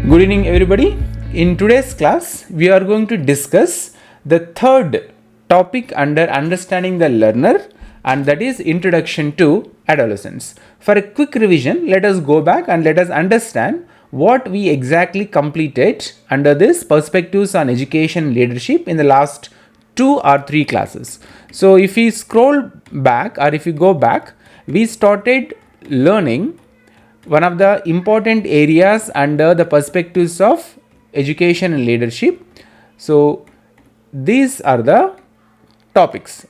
Good evening everybody. In today's class, we are going to discuss the third topic under understanding the learner, and that is introduction to adolescence. For a quick revision, let us go back and let us understand what we exactly completed under this perspectives on education and leadership in the last 2 or 3 classes. So if we scroll back or if we go back, we started learning one of the important areas under the perspectives of education and leadership. So these are the topics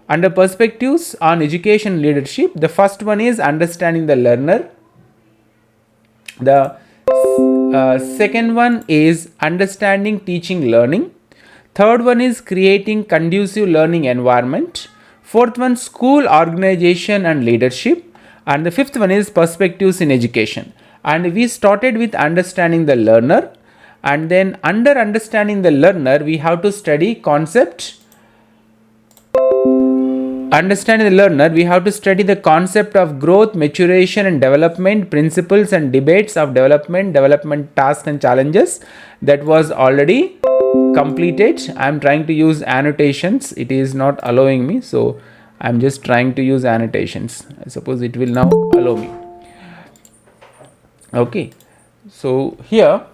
under perspectives on education and leadership. The first one is understanding the learner. The second one is understanding teaching learning. Third one is creating conducive learning environment. Fourth one, school organization and leadership. And the fifth one is perspectives in education. And we started with understanding the learner, and then under understanding the learner we have to study concept. Understanding the learner, we have to study the concept of growth, maturation and development, principles and debates of development tasks and challenges. That was already completed. I am trying to use annotations. It is not allowing me, so I am just trying to use annotations. I suppose it will now allow me. Okay, so here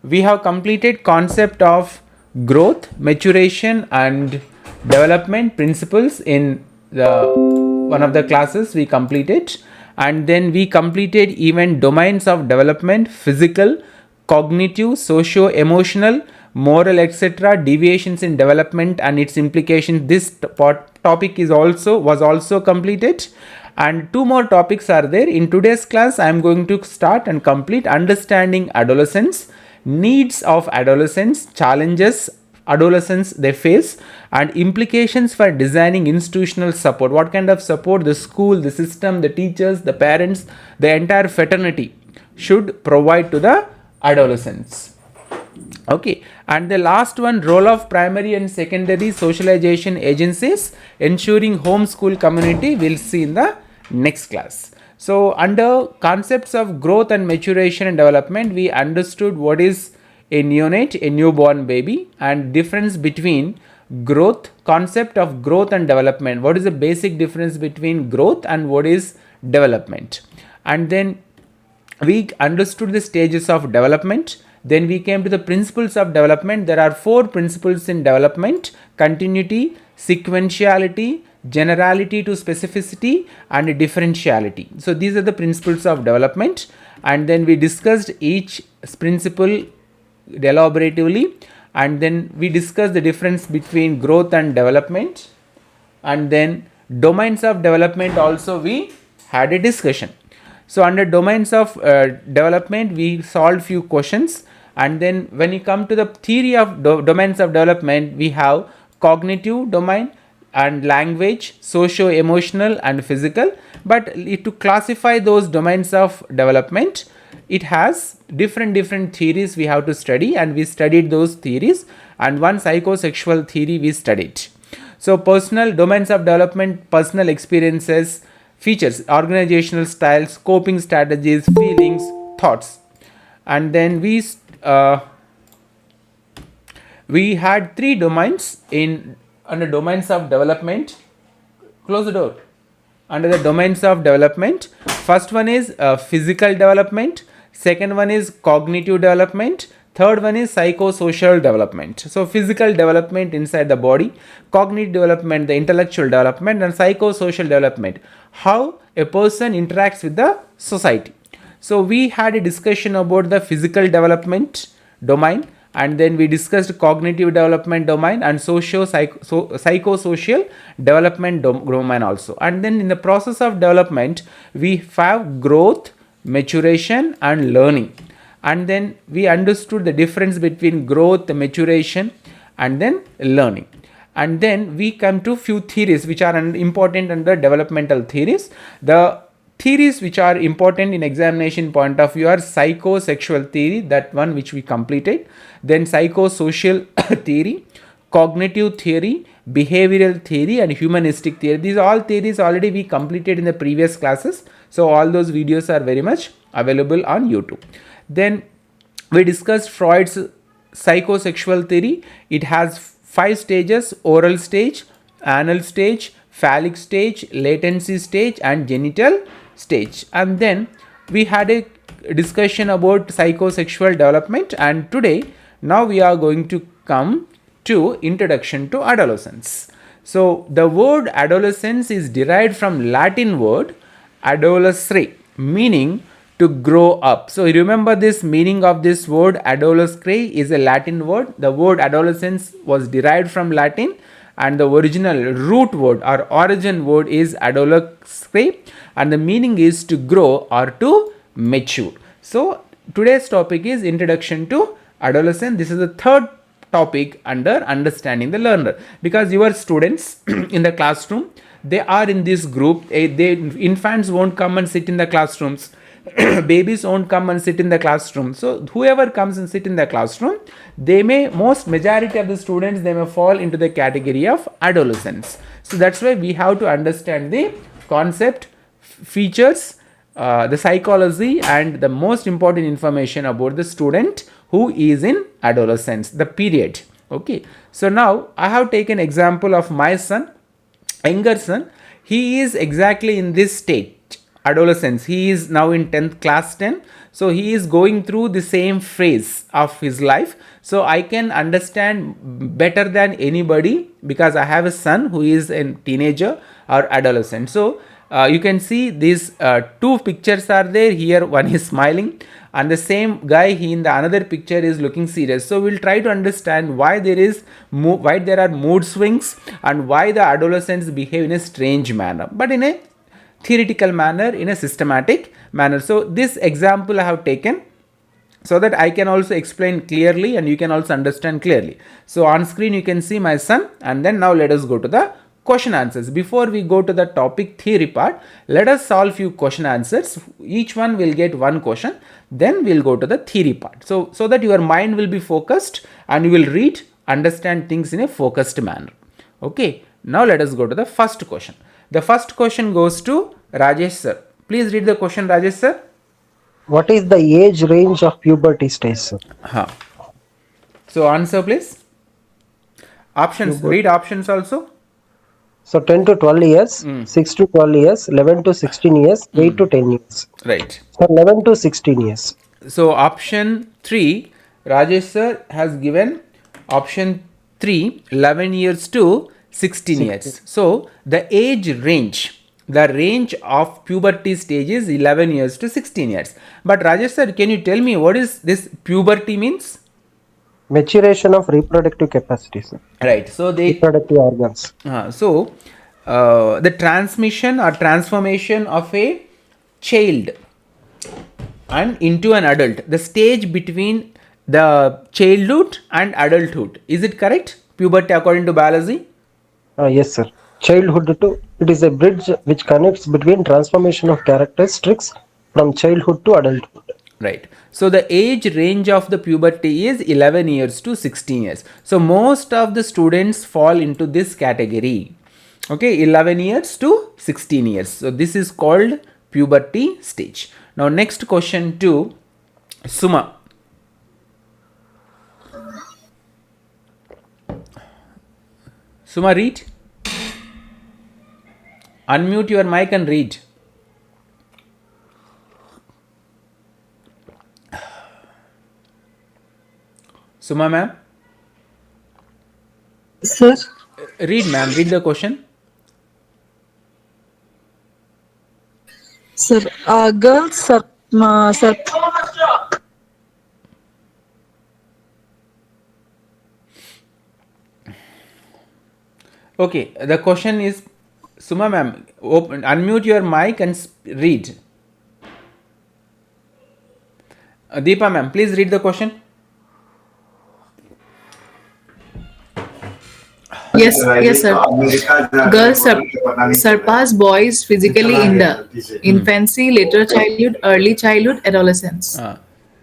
we have completed concept of growth, maturation and development principles in the one of the classes we completed, and then we completed even domains of development: physical, cognitive, socio-emotional, moral, etc., deviations in development and its implications. This topic was also completed, and 2 more topics are there. In today's class I am going to start and complete understanding adolescence, needs of adolescents, challenges adolescents they face, and implications for designing institutional support. What kind of support the school, the system, the teachers, the parents, the entire fraternity should provide to the adolescents. Okay, and the last one, role of primary and secondary socialization agencies ensuring homeschool community, we'll see in the next class. So under concepts of growth and maturation and development, we understood what is a neonate, a newborn baby, and difference between growth, concept of growth and development. What is the basic difference between growth and what is development? And then we understood the stages of development. Then we came to the principles of development. There are 4 principles in development: continuity, sequentiality, generality to specificity and differentiality. So these are the principles of development, and then we discussed each principle elaboratively, and then we discussed the difference between growth and development, and then domains of development also we had a discussion. So under domains of development we solved few questions, and then when you come to the theory of domains of development, we have cognitive domain and language, socio-emotional and physical. But to classify those domains of development, it has different theories we have to study, and we studied those theories, and one psychosexual theory we studied. So personal domains of development, personal experiences, features, organizational styles, coping strategies, feelings, thoughts. And then we had 3 domains in under domains of development. Close the door. Under the domains of development, first one is physical development, second one is cognitive development, third one is psychosocial development. So physical development inside the body, cognitive development, the intellectual development, and psychosocial development, how a person interacts with the society. So we had a discussion about the physical development domain, and then we discussed cognitive development domain and psychosocial development domain also. And then in the process of development we have growth, maturation and learning, and then we understood the difference between growth, maturation and then learning. And then we come to few theories which are important under developmental theories. The theories which are important in examination point of view are psychosexual theory, that one which we completed, then psychosocial theory, cognitive theory, behavioral theory and humanistic theory. These all theories already we completed in the previous classes, so all those videos are very much available on YouTube. Then we discussed Freud's psychosexual theory. It has 5 stages: oral stage, anal stage, phallic stage, latency stage, and genital stage. And then we had a discussion about psychosexual development, and today now we are going to come to introduction to adolescence. So the word adolescence is derived from Latin word adolescere, meaning to grow up. So remember this meaning of this word adolescere is a Latin word. The word adolescence was derived from Latin, and the original root word or origin word is adolescere, and the meaning is to grow or to mature. So today's topic is introduction to adolescence. This is the third topic under understanding the learner, because your students in the classroom, they are in this group. Infants won't come and sit in the classrooms. Babies won't come and sit in the classroom. So whoever comes and sit in the classroom, majority of the students, they may fall into the category of adolescents. So that's why we have to understand the concept, features, the psychology, and the most important information about the student who is in adolescence, the period. Okay, so now I have taken example of my son, younger son. He is exactly in this state, adolescence. He is now in 10th class 10. So he is going through the same phase of his life. So I can understand better than anybody, because I have a son who is a teenager or adolescent. So you can see these two pictures are there. Here one is smiling, and the same guy, he in the another picture is looking serious. So we'll try to understand why there are mood swings, and why the adolescents behave in a strange manner, but in a theoretical manner, in a systematic manner. So this example I have taken so that I can also explain clearly and you can also understand clearly. So on screen you can see my son, and then now let us go to the question answers. Before we go to the topic theory part, let us solve few question answers. Each one will get one question, then we'll go to the theory part. So that your mind will be focused and you will read, understand things in a focused manner. Okay, now let us go to the first question. The first question goes to Rajesh sir. Please read the question, Rajesh sir. What is the age range of puberty stage, sir? So answer please. Options, read options also. So 10 to 12 years, 6 to 12 years, 11 to 16 years, 8 to 10 years. Right. So 11 to 16 years. So option 3, Rajesh sir has given option 3, 11 years to 16 years. So the age range, the range of puberty stage is 11 years to 16 years. But Rajesh sir, can you tell me what is this puberty means? Maturation of reproductive capacity, sir. Right. So reproductive organs. The transmission or transformation of a child and into an adult, the stage between the childhood and adulthood. Is it correct? Puberty according to biology? Yes, sir. Childhood to, it is a bridge which connects between transformation of characteristics from childhood to adulthood. Right. So the age range of the puberty is 11 years to 16 years. So most of the students fall into this category. Okay, 11 years to 16 years. So this is called puberty stage. Now next question to Suma. Suma, read. Unmute your mic and read. Suma ma'am. Sir. Read ma'am, read the question. Sir, girls sir. Okay, the question is, Suma ma'am, unmute your mic and read. Deepa ma'am, please read the question. Yes, sir. Girls surpass boys physically in the infancy, later childhood, early childhood, adolescence.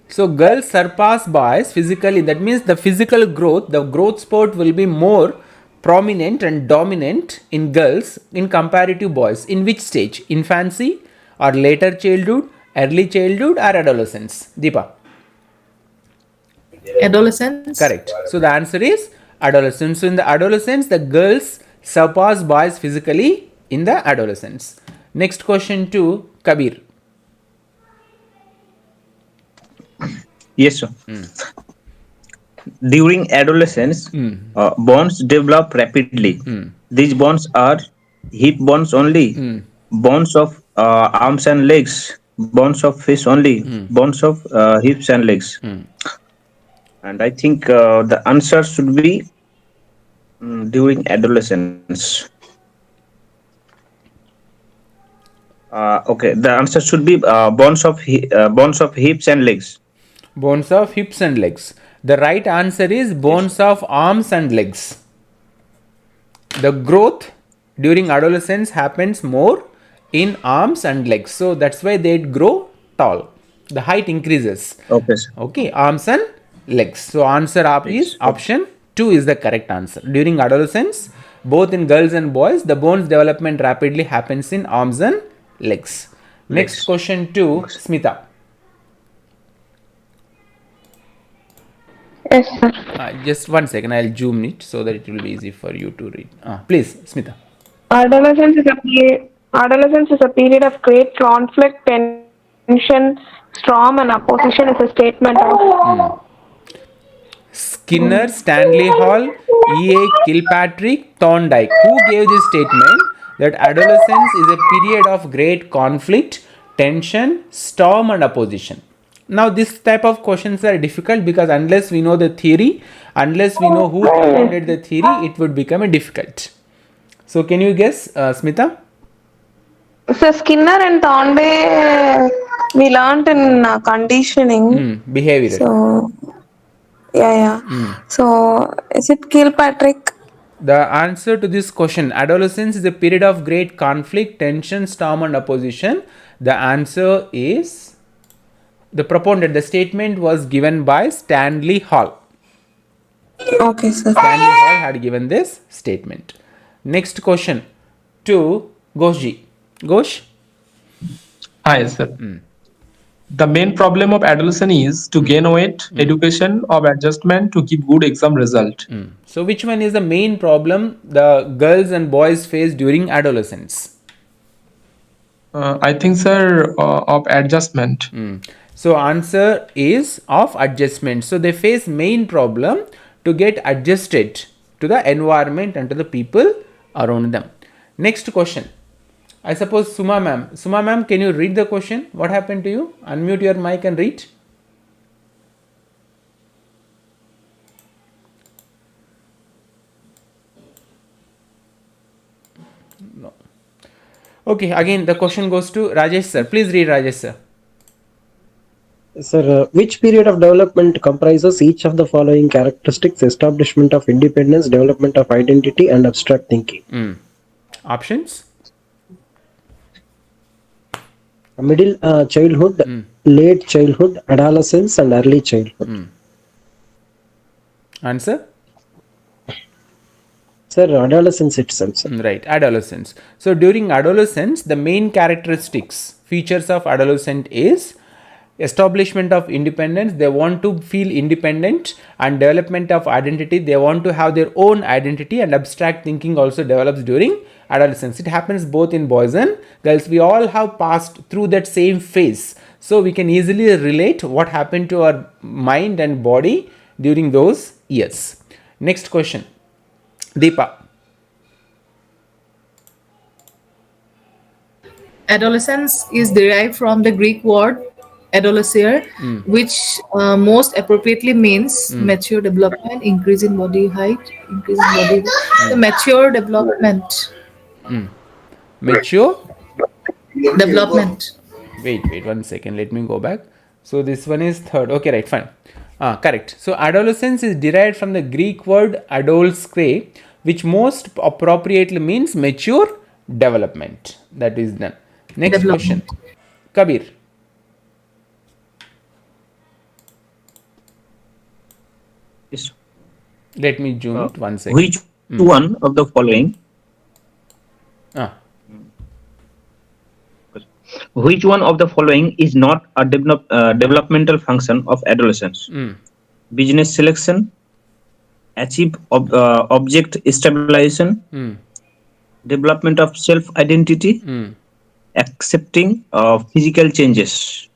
So girls surpass boys physically. That means the physical growth, the growth spurt will be more prominent and dominant in girls in comparative boys. In which stage? Infancy or later childhood, early childhood or adolescence? Deepa. Adolescence. Correct. So the answer is adolescence. So in the adolescence, the girls surpass boys physically in the adolescence. Next question to Kabir. Yes, sir. During adolescence, bonds develop rapidly. These bonds are hip bonds only, bonds of arms and legs, bonds of fish only, bonds of hips and legs. And I think the answer should be during adolescence. Okay, the answer should be bonds of hips and legs. Bones of hips and legs. The right answer is bones of arms and legs. The growth during adolescence happens more in arms and legs. So that's why they grow tall. The height increases. Okay, sir. Okay, arms and legs. So answer up is option 2 is the correct answer. During adolescence, both in girls and boys, the bones development rapidly happens in arms and legs. Next question to Smita. Yes, sir. Just one second, I'll zoom it so that it will be easy for you to read. Please, Smita. Adolescence is a period of great conflict, tension, storm, and opposition. Is a statement of Skinner, Stanley Hall, E.A. Kilpatrick, Thorndike. Who gave this statement that adolescence is a period of great conflict, tension, storm, and opposition? Now, this type of questions are difficult because unless we know the theory, unless we know who propounded the theory, it would become a difficult. So, can you guess, Smita? So Skinner and Thorndike we learnt in conditioning. Behavioral. So So is it Kilpatrick? The answer to this question, adolescence is a period of great conflict, tension, storm, and opposition. The answer is the propounded. The statement was given by Stanley Hall. Okay, sir. Stanley Hall had given this statement. Next question to Ghoshji. Ghosh? Hi, sir. The main problem of adolescence is to gain weight, education, or adjustment to give good exam result. So, which one is the main problem the girls and boys face during adolescence? I think, sir, of adjustment. So, answer is of adjustment. So, they face main problem to get adjusted to the environment and to the people around them. Next question. I suppose Suma ma'am. Suma ma'am, can you read the question? What happened to you? Unmute your mic and read. No. Okay, again the question goes to Rajesh sir. Please read, Rajesh sir. Sir, which period of development comprises each of the following characteristics: establishment of independence, development of identity, and abstract thinking? Options? Middle childhood, late childhood, adolescence, and early childhood. Answer? Sir, adolescence itself, sir. Right, adolescence. So during adolescence, the main characteristics, features of adolescent is establishment of independence. They want to feel independent, and development of identity. They want to have their own identity, and abstract thinking also develops during adolescence. It happens both in boys and girls. We all have passed through that same phase, so we can easily relate what happened to our mind and body during those years. Next question, Deepa. Adolescence is derived from the Greek word adolescere, which most appropriately means mature development, increase in body height, increase in body weight. The mature development. Mature? Development. Wait 1 second, let me go back. So this one is third. Okay, right, fine. Correct. So adolescence is derived from the Greek word adolescere, which most appropriately means mature development. That is done. Next question, Kabir. Yes. Let me zoom it 1 second. Which one of the following? Which one of the following is not a developmental function of adolescence? business selection, achieve object stabilization, development of self identity, accepting physical changes.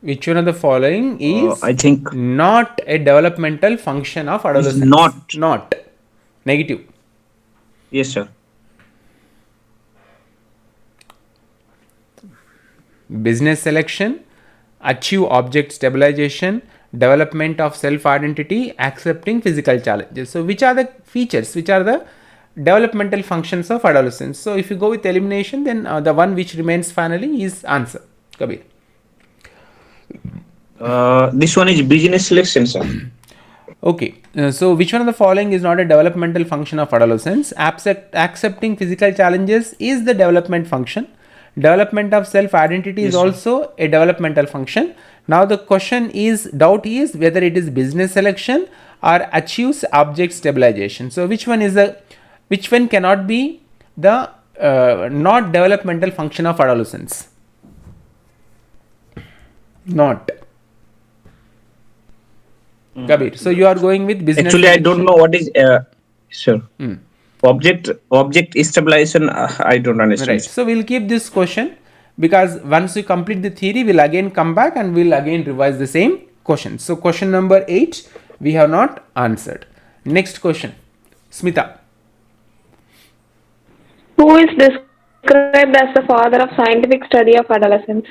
Which one of the following is I think not a developmental function of is adolescence? not. Not. Negative. Yes, sir. Business selection, achieve object stabilization, development of self-identity, accepting physical challenges. So which are the features, which are the developmental functions of adolescence? So if you go with elimination, then the one which remains finally is answer. Kabir. This one is business selection, sir. Okay, so which one of the following is not a developmental function of adolescence? Accepting physical challenges is the development function. Development of self-identity is also a developmental function. Now the question is, doubt is whether it is business selection or achieves object stabilization. So which one cannot be the not developmental function of adolescence? Not. Kabir. So you are going with business. Actually, selection. I don't know what is. Sure. Object stabilization. I don't understand. Right. So we'll keep this question, because once we complete the theory, we'll again come back and we'll again revise the same question. So question number 8 we have not answered. Next question, Smita. Who is described as the father of scientific study of adolescence?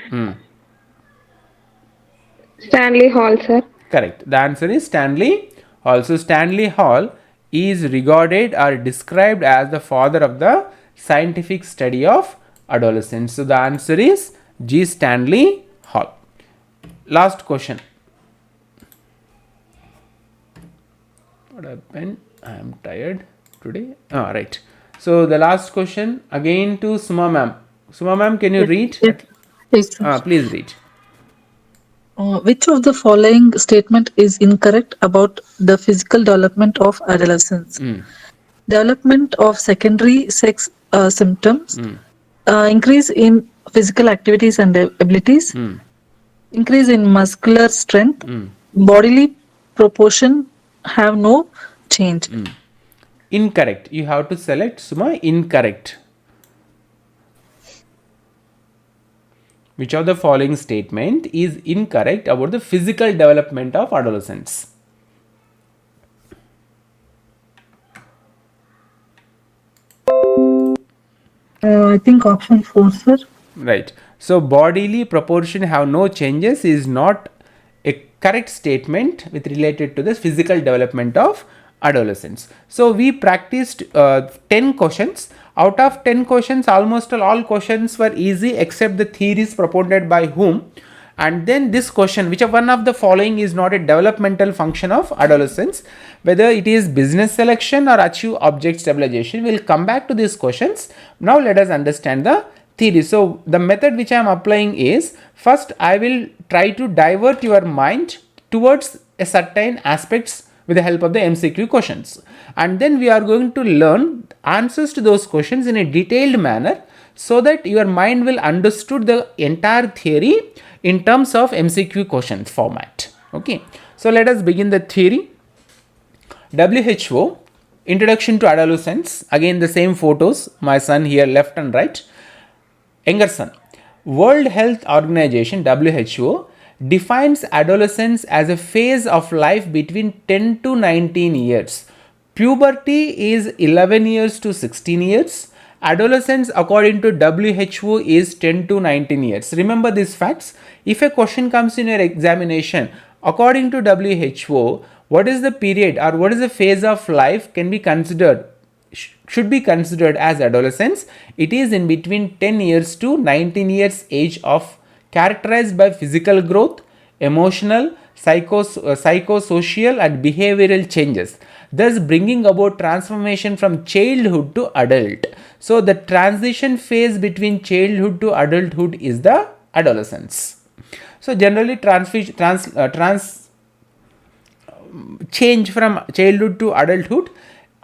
Stanley Hall, sir. Correct. The answer is Stanley Hall. So Stanley Hall is regarded or described as the father of the scientific study of adolescence. So the answer is G. Stanley Hall. Last question. What happened? I am tired today. Right. So the last question again to Suma ma'am. Suma ma'am, can you read? Yes, sir. Please read. Which of the following statement is incorrect about the physical development of adolescence? Development of secondary sex symptoms, increase in physical activities and abilities, increase in muscular strength, bodily proportion have no change. Incorrect. You have to select, Suma, incorrect. Which of the following statement is incorrect about the physical development of adolescents? I think option 4, sir. Right. So bodily proportion have no changes is not a correct statement with related to the physical development of adolescents. So we practiced 10 questions. Out of 10 questions, almost all questions were easy except the theories propounded by whom. And then this question, which one of the following is not a developmental function of adolescence, whether it is business selection or achieve object stabilization. We'll come back to these questions. Now let us understand the theory. So the method which I am applying is, first I will try to divert your mind towards a certain aspects with the help of the MCQ questions, and then we are going to learn answers to those questions in a detailed manner, so that your mind will understood the entire theory in terms of MCQ questions format. Okay, so let us begin the theory. WHO, Introduction to Adolescence. Again the same photos, my son here left and right. Younger son. World Health Organization, WHO, defines adolescence as a phase of life between 10 to 19 years. Puberty is 11 years to 16 years. Adolescence according to WHO is 10 to 19 years. Remember these facts. If a question comes in your examination, according to WHO, what is the period or what is the phase of life can be considered, should be considered as adolescence? It is in between 10 years to 19 years age of, characterized by physical growth, emotional, psychosocial and behavioral changes, thus bringing about transformation from childhood to adult. So the transition phase between childhood to adulthood is the adolescence. So generally change from childhood to adulthood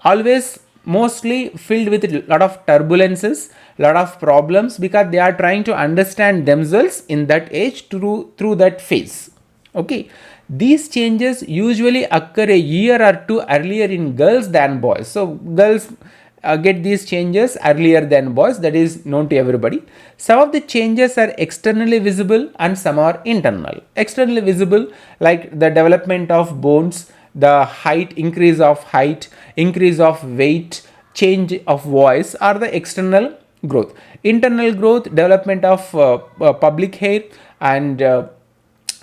always mostly filled with a lot of turbulences, lot of problems, because they are trying to understand themselves in that age through that phase. Okay, These changes usually occur a year or two earlier in girls than boys. So girls get these changes earlier than boys, that is known to everybody. Some of the changes are externally visible and some are internal. Externally visible, like the development of bones, the height, increase of height, increase of weight, change of voice are the external growth. Internal growth, development of pubic hair and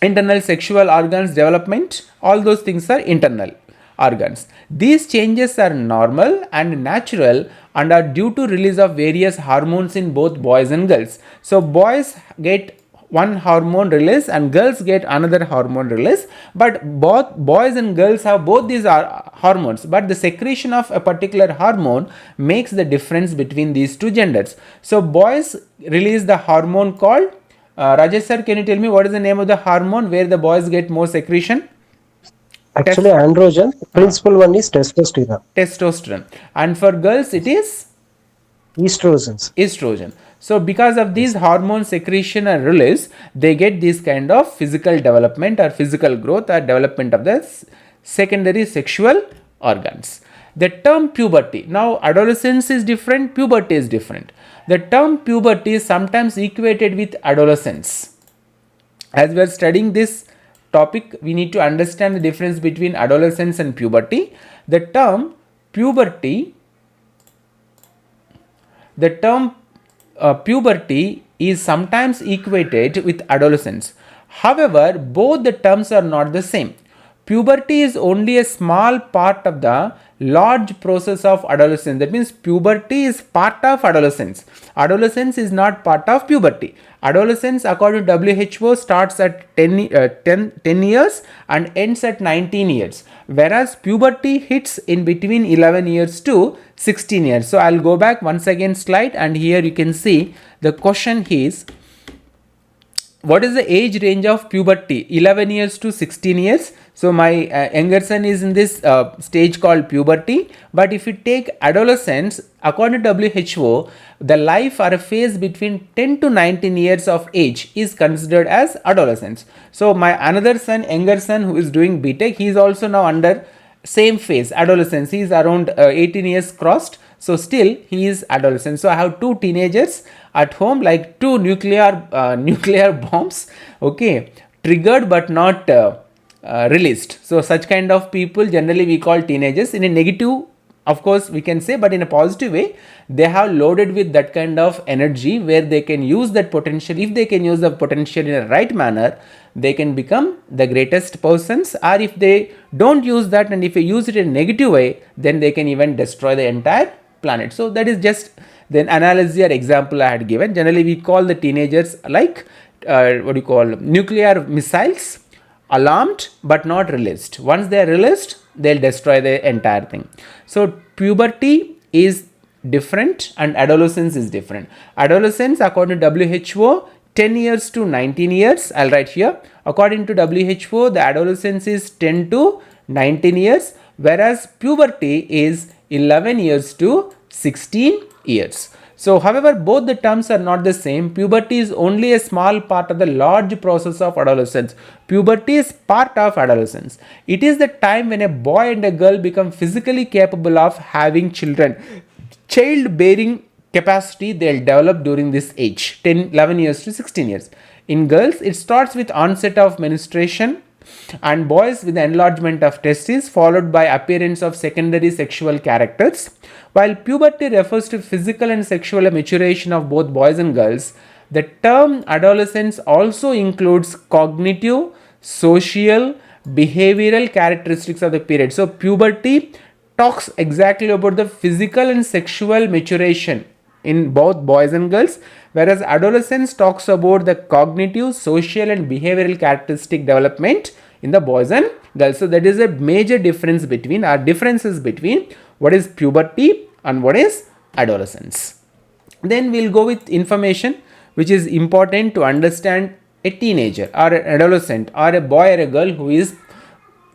internal sexual organs development, all those things are internal organs. These changes are normal and natural and are due to release of various hormones in both boys and girls. So boys get one hormone release and girls get another hormone release, but both boys and girls have both these hormones, but the secretion of a particular hormone makes the difference between these two genders. So boys release the hormone called Rajesh sir, can you tell me what is the name of the hormone where the boys get more secretion? Actually, androgen. Principal one is testosterone. Testosterone. And for girls, it is Estrogens. estrogen. So because of these hormone secretion and release, they get this kind of physical development or physical growth or development of the secondary sexual organs. The term puberty. Now adolescence is different, puberty is different. The term puberty is sometimes equated with adolescence. As we are studying this topic, we need to understand the difference between adolescence and puberty. The term puberty is sometimes equated with adolescence. However, both the terms are not the same. Puberty is only a small part of the large process of adolescence. That means puberty is part of adolescence. Adolescence is not part of puberty. Adolescence, according to WHO, starts at 10 years and ends at 19 years. Whereas puberty hits in between 11 years to 16 years. So I'll go back once again slide, and here you can see the question is, what is the age range of puberty? 11 years to 16 years. So my younger son is in this stage called puberty. But if you take adolescence, according to WHO, the life or a phase between 10 to 19 years of age is considered as adolescence. So my another son, younger son, who is doing BTech, he is also now under same phase, adolescence. He is around 18 years crossed. So still he is adolescent. So I have two teenagers at home, like two nuclear bombs, okay, triggered but not released. So such kind of people generally we call teenagers. In a negative, of course we can say, but in a positive way, they have loaded with that kind of energy where they can use that potential. If they can use the potential in a right manner, they can become the greatest persons. Or if they don't use that, and if they use it in a negative way, then they can even destroy the entire planet. So that is just the analogy or example I had given. Generally we call the teenagers like nuclear missiles, alarmed but not released. Once they are released, they'll destroy the entire thing. So puberty is different and adolescence is different. Adolescence, according to WHO, 10 years to 19 years. I'll write here. According to WHO, the adolescence is 10 to 19 years, whereas puberty is 11 years to 16 years. So, however, both the terms are not the same. Puberty is only a small part of the large process of adolescence. Puberty is part of adolescence. It is the time when a boy and a girl become physically capable of having children. Childbearing capacity they'll develop during this age, 10, 11 years to 16 years. In girls, it starts with onset of menstruation, and boys with the enlargement of testes followed by appearance of secondary sexual characters. While puberty refers to physical and sexual maturation of both boys and girls, the term adolescence also includes cognitive, social, behavioral characteristics of the period. So puberty talks exactly about the physical and sexual maturation in both boys and girls, whereas adolescence talks about the cognitive, social and behavioral characteristic development in the boys and girls. So that is a major difference between differences between what is puberty and what is adolescence. Then we'll go with information which is important to understand a teenager or an adolescent or a boy or a girl who is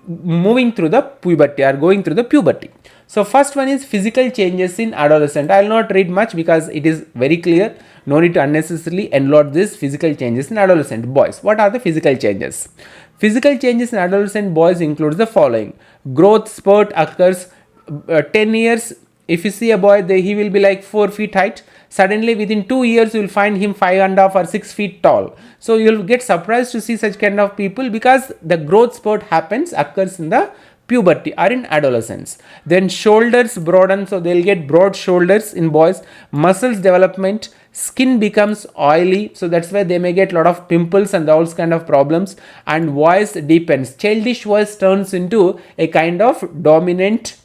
moving through the puberty or going through the puberty. So first one is physical changes in adolescent. I will not read much because it is very clear. no need to unnecessarily enload these physical changes in adolescent boys. What are the physical changes? Physical changes in adolescent boys includes the following. Growth spurt occurs 10 years. If you see a boy, he will be like 4 feet height. Suddenly within 2 years you will find him 5.5 or 6 feet tall. So you will get surprised to see such kind of people, because the growth spurt occurs in the puberty or in adolescence. Then shoulders broaden, so they'll get broad shoulders in boys. Muscles development, skin becomes oily, so that's why they may get a lot of pimples and those kind of problems. And voice deepens. Childish voice turns into a kind of dominant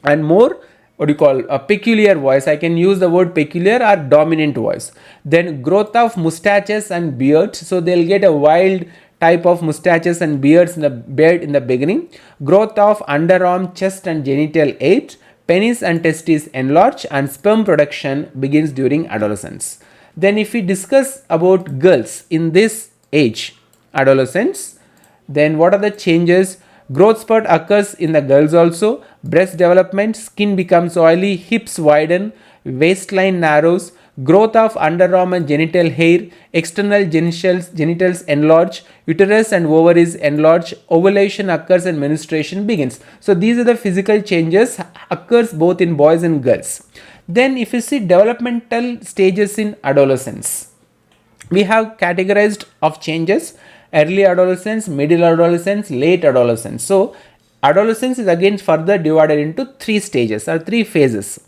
and more a peculiar voice. I can use the word peculiar or dominant voice. Then growth of mustaches and beards, so they'll get a wild type of mustaches and beards in the beginning. Growth of underarm, chest and genital age. Penis and testes enlarge, and sperm production begins during adolescence. Then if we discuss about girls in this age, adolescence, then what are the changes? Growth spurt occurs in the girls also. Breast development, skin becomes oily, hips widen, waistline narrows. Growth of underarm and genital hair, external genitals enlarge, uterus and ovaries enlarge, ovulation occurs and menstruation begins. So these are the physical changes occurs both in boys and girls. Then if you see developmental stages in adolescence, we have categorized of changes: early adolescence, middle adolescence, late adolescence. So adolescence is again further divided into 3 stages or 3 phases.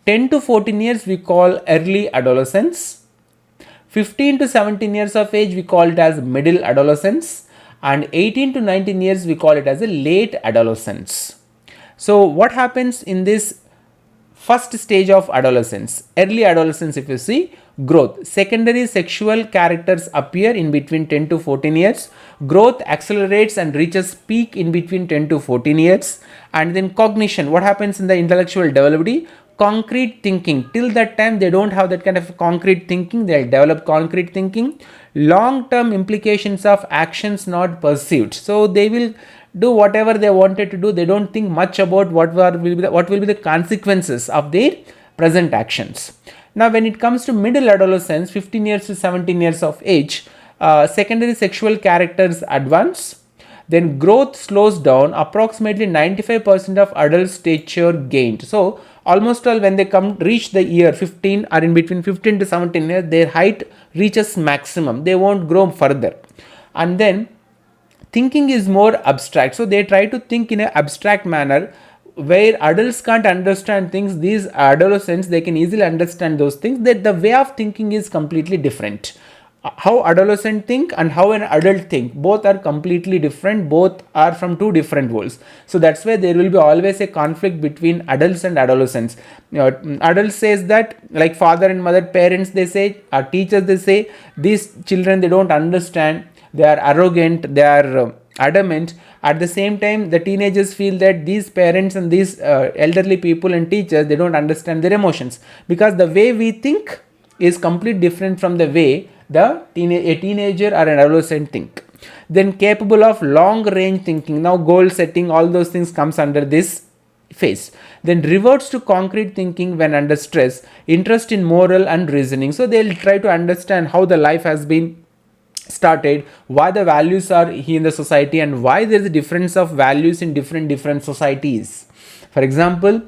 10 to 14 years we call early adolescence. 15 to 17 years of age we call it as middle adolescence, and 18 to 19 years we call it as a late adolescence. So what happens in this first stage of adolescence? Early adolescence, if you see, growth. Secondary sexual characters appear in between 10 to 14 years. Growth accelerates and reaches peak in between 10 to 14 years. And then cognition. What happens in the intellectual development? Concrete thinking. Till that time they don't have that kind of concrete thinking. They'll develop concrete thinking. Long-term implications of actions not pursued. So they will do whatever they wanted to do. They don't think much about what will be the consequences of their present actions. Now when it comes to middle adolescence, 15 years to 17 years of age, secondary sexual characters advance. Then growth slows down. Approximately 95% of adult stature gained. So almost all, when they reach the year 15 or in between 15 to 17 years, their height reaches maximum. They won't grow further. And then thinking is more abstract. So they try to think in an abstract manner, where adults can't understand things. These adolescents, they can easily understand those things. That the way of thinking is completely different. How adolescent think and how an adult think, both are completely different. Both are from 2 different worlds. So that's why there will be always a conflict between adults and adolescents. Adults says that, like father and mother, parents they say, or teachers they say, these children they don't understand, they are arrogant, they are adamant. At the same time, the teenagers feel that these parents and these elderly people and teachers, they don't understand their emotions, because the way we think is completely different from the way a teenager or an adolescent think. Then capable of long range thinking. Now goal setting, all those things comes under this phase. Then reverts to concrete thinking when under stress. Interest in moral and reasoning. So they'll try to understand how the life has been started, why the values are here in the society, and why there is a difference of values in different societies. For example,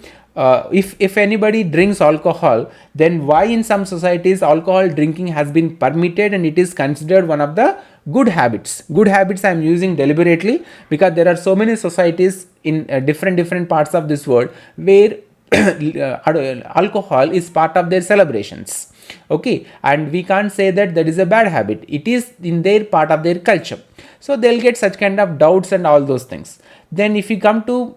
if anybody drinks alcohol, then why in some societies alcohol drinking has been permitted and it is considered one of the good habits. Good habits I am using deliberately, because there are so many societies in different parts of this world where alcohol is part of their celebrations. Okay, and we can't say that is a bad habit. It is in their part of their culture. So they'll get such kind of doubts and all those things. Then if we come to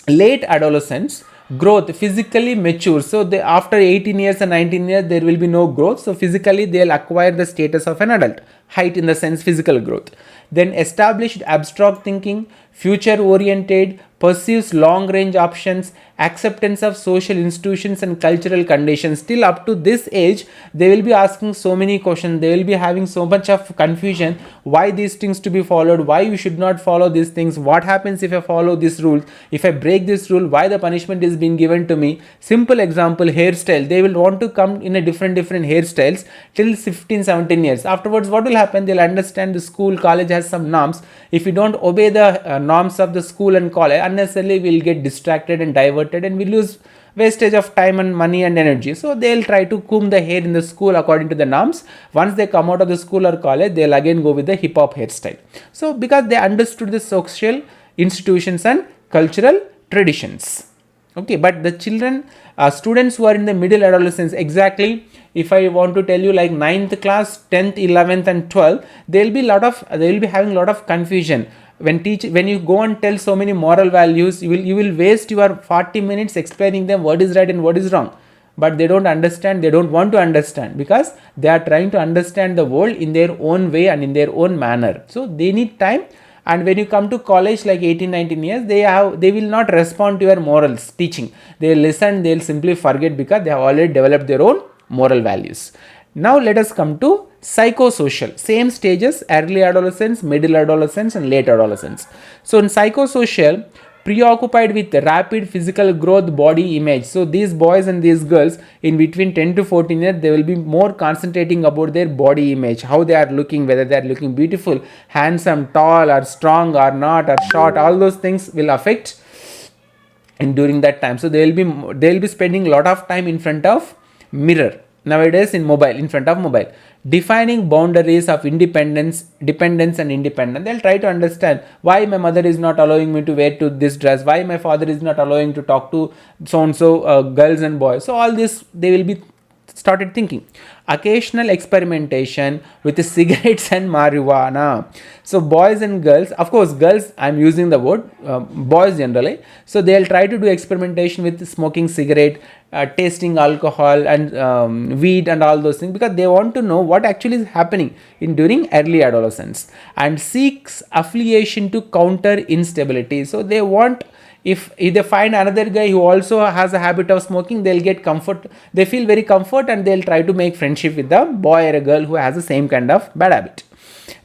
late adolescence, growth, physically mature. So after 18 years and 19 years there will be no growth. So physically they'll acquire the status of an adult, height in the sense physical growth. Then established abstract thinking, future oriented, perceives long range options, acceptance of social institutions and cultural conditions. Still up to this age, they will be asking so many questions, they will be having so much of confusion, why these things to be followed, why you should not follow these things, what happens if I follow this rule, if I break this rule, why the punishment is being given to me. Simple example, hairstyle, they will want to come in a different hairstyles till 15-17 years. Afterwards, what will happen? They'll understand the school, college has some norms. If you don't obey the norms of the school and college, unnecessarily we'll get distracted and diverted and we lose wastage of time and money and energy. So they'll try to comb the hair in the school according to the norms. Once they come out of the school or college, they'll again go with the hip hop hairstyle. So because they understood the social institutions and cultural traditions. Okay, but the children, students who are in the middle adolescence, exactly, if I want to tell you like 9th class, 10th, 11th and 12th, they will be having a lot of confusion. When you go and tell so many moral values, you will waste your 40 minutes explaining them what is right and what is wrong. But they don't understand, they don't want to understand, because they are trying to understand the world in their own way and in their own manner. So they need time. And when you come to college like 18-19 years, they will not respond to your morals teaching. They will listen, they will simply forget because they have already developed their own moral values. Now let us come to psychosocial. Same stages, early adolescence, middle adolescence and late adolescence. So in psychosocial, preoccupied with rapid physical growth, body image. So these boys and these girls in between 10 to 14 years, they will be more concentrating about their body image, how they are looking, whether they are looking beautiful, handsome, tall or strong or not or short. All those things will affect during that time. So they will be spending a lot of time in front of mirror. Nowadays in front of mobile, defining boundaries of dependence and independence. They'll try to understand why my mother is not allowing me to wear to this dress, why my father is not allowing to talk to so and so girls and boys. So all this they will be started thinking. Occasional experimentation with cigarettes and marijuana. So boys and girls, of course girls, I'm using the word, boys generally. So they'll try to do experimentation with smoking cigarette, tasting alcohol and weed and all those things, because they want to know what actually is happening during early adolescence, and seeks affiliation to counter instability. So they want, if they find another guy who also has a habit of smoking, they'll get comfort, they feel very comfort, and they'll try to make friendship with the boy or a girl who has the same kind of bad habit.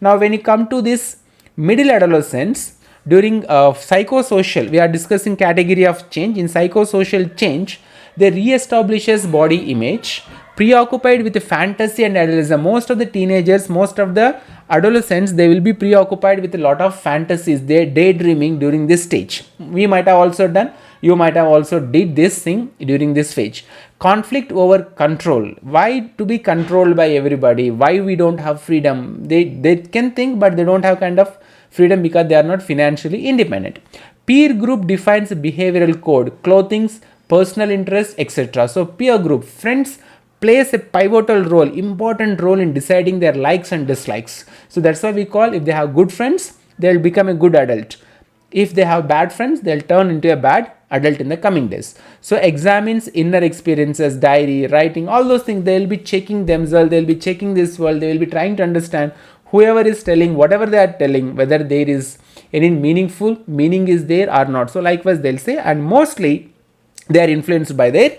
Now when you come to this middle adolescence, during psychosocial, we are discussing category of change. In psychosocial change, they reestablishes body image, preoccupied with fantasy and idealism. Most of the teenagers, most of the adolescents, they will be preoccupied with a lot of fantasies. They daydreaming during this stage. We might have also done, you might have also did this thing during this stage. Conflict over control. Why to be controlled by everybody? Why we don't have freedom? They can think, but they don't have kind of freedom because they are not financially independent. Peer group defines behavioral code, clothings, personal interest, etc. So peer group, friends plays a pivotal role, important role in deciding their likes and dislikes. So that's why we call, if they have good friends, they'll become a good adult. If they have bad friends, they'll turn into a bad adult in the coming days. So examines inner experiences, diary, writing, all those things, they'll be checking themselves, they'll be checking this world, they will be trying to understand whoever is telling, whatever they are telling, whether there is any meaning is there or not. So likewise they'll say, and mostly they are influenced by their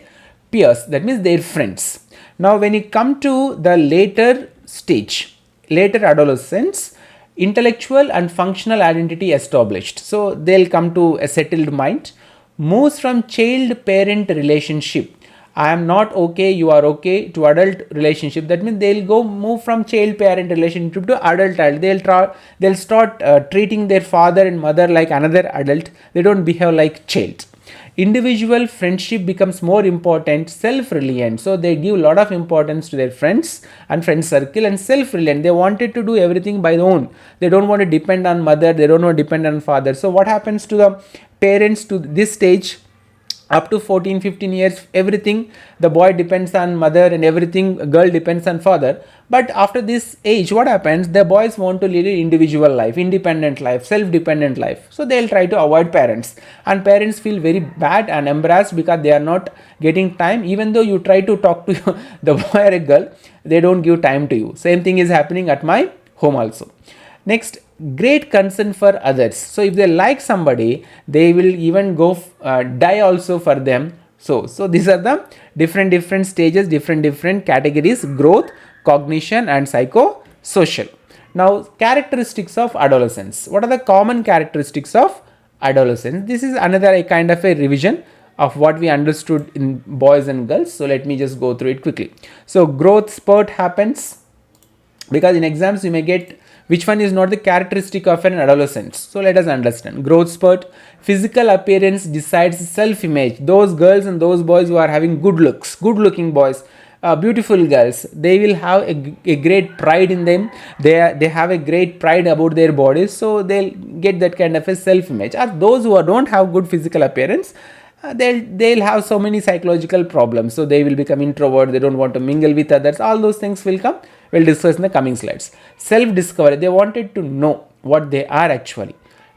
peers, that means their friends. Now when you come to the later stage, later adolescence, intellectual and functional identity established. So they'll come to a settled mind, moves from child-parent relationship, I am not okay, you are okay, to adult relationship. That means they'll move from child-parent relationship to adult. They'll start treating their father and mother like another adult. They don't behave like child. Individual friendship becomes more important, self-reliant. So they give a lot of importance to their friends and friend circle, and self-reliant. They wanted to do everything by their own. They don't want to depend on mother. They don't want to depend on father. So what happens to the parents to this stage? Up to 14-15 years, everything, the boy depends on mother and everything, girl depends on father. But after this age, what happens? The boys want to lead an individual life, independent life, self-dependent life. So they'll try to avoid parents, and parents feel very bad and embarrassed because they are not getting time. Even though you try to talk to the boy or a girl, they don't give time to you. Same thing is happening at my home also. Next, great concern for others. So if they like somebody, they will even go die also for them. So these are the different stages, different categories: growth, cognition, and psychosocial. Now, characteristics of adolescence. What are the common characteristics of adolescence? This is another kind of a revision of what we understood in boys and girls. So let me just go through it quickly. So growth spurt happens, because in exams you may get which one is not the characteristic of an adolescent. So let us understand. Growth spurt: physical appearance decides self-image. Those girls and those boys who are having good looks, good looking boys, beautiful girls, they will have a great pride in them. They have a great pride about their bodies, so they'll get that kind of a self-image. As those who don't have good physical appearance, they'll have so many psychological problems. So they will become introvert, they don't want to mingle with others. All those things will come. We'll discuss in the coming slides. Self-discovery: they wanted to know what they are actually.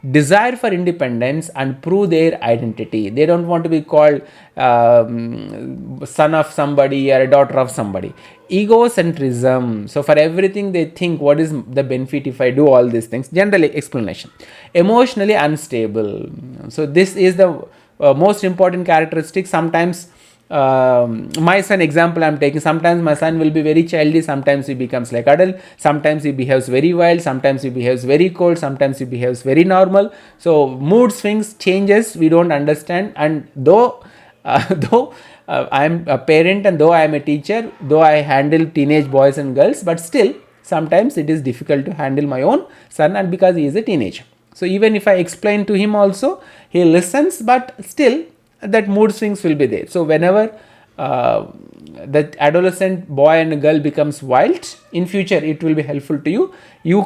Desire for independence and prove their identity. They don't want to be called son of somebody or a daughter of somebody. Egocentrism: so for everything they think, what is the benefit if I do all these things? Generally explanation. Emotionally unstable: so this is the most important characteristic. Sometimes my son example I'm taking, sometimes my son will be very childish, sometimes he becomes like adult, sometimes he behaves very wild, sometimes he behaves very cold, sometimes he behaves very normal. So mood swings, changes, we don't understand. And though I'm a parent and though I am a teacher, though I handle teenage boys and girls, but still sometimes it is difficult to handle my own son, and because he is a teenager. So even if I explain to him also, he listens, but still that mood swings will be there. So whenever that adolescent boy and girl becomes wild, in future it will be helpful to you. You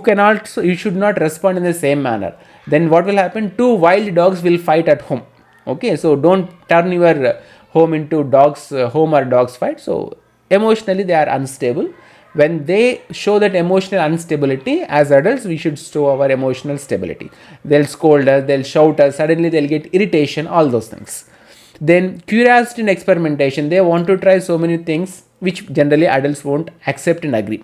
should not respond in the same manner. Then what will happen? Two wild dogs will fight at home. Okay, so don't turn your home into dogs home or dogs fight. So emotionally they are unstable. When they show that emotional instability, as adults we should show our emotional stability. They'll scold us, they'll shout us, suddenly they'll get irritation, all those things. Then curiosity and experimentation: they want to try so many things which generally adults won't accept and agree.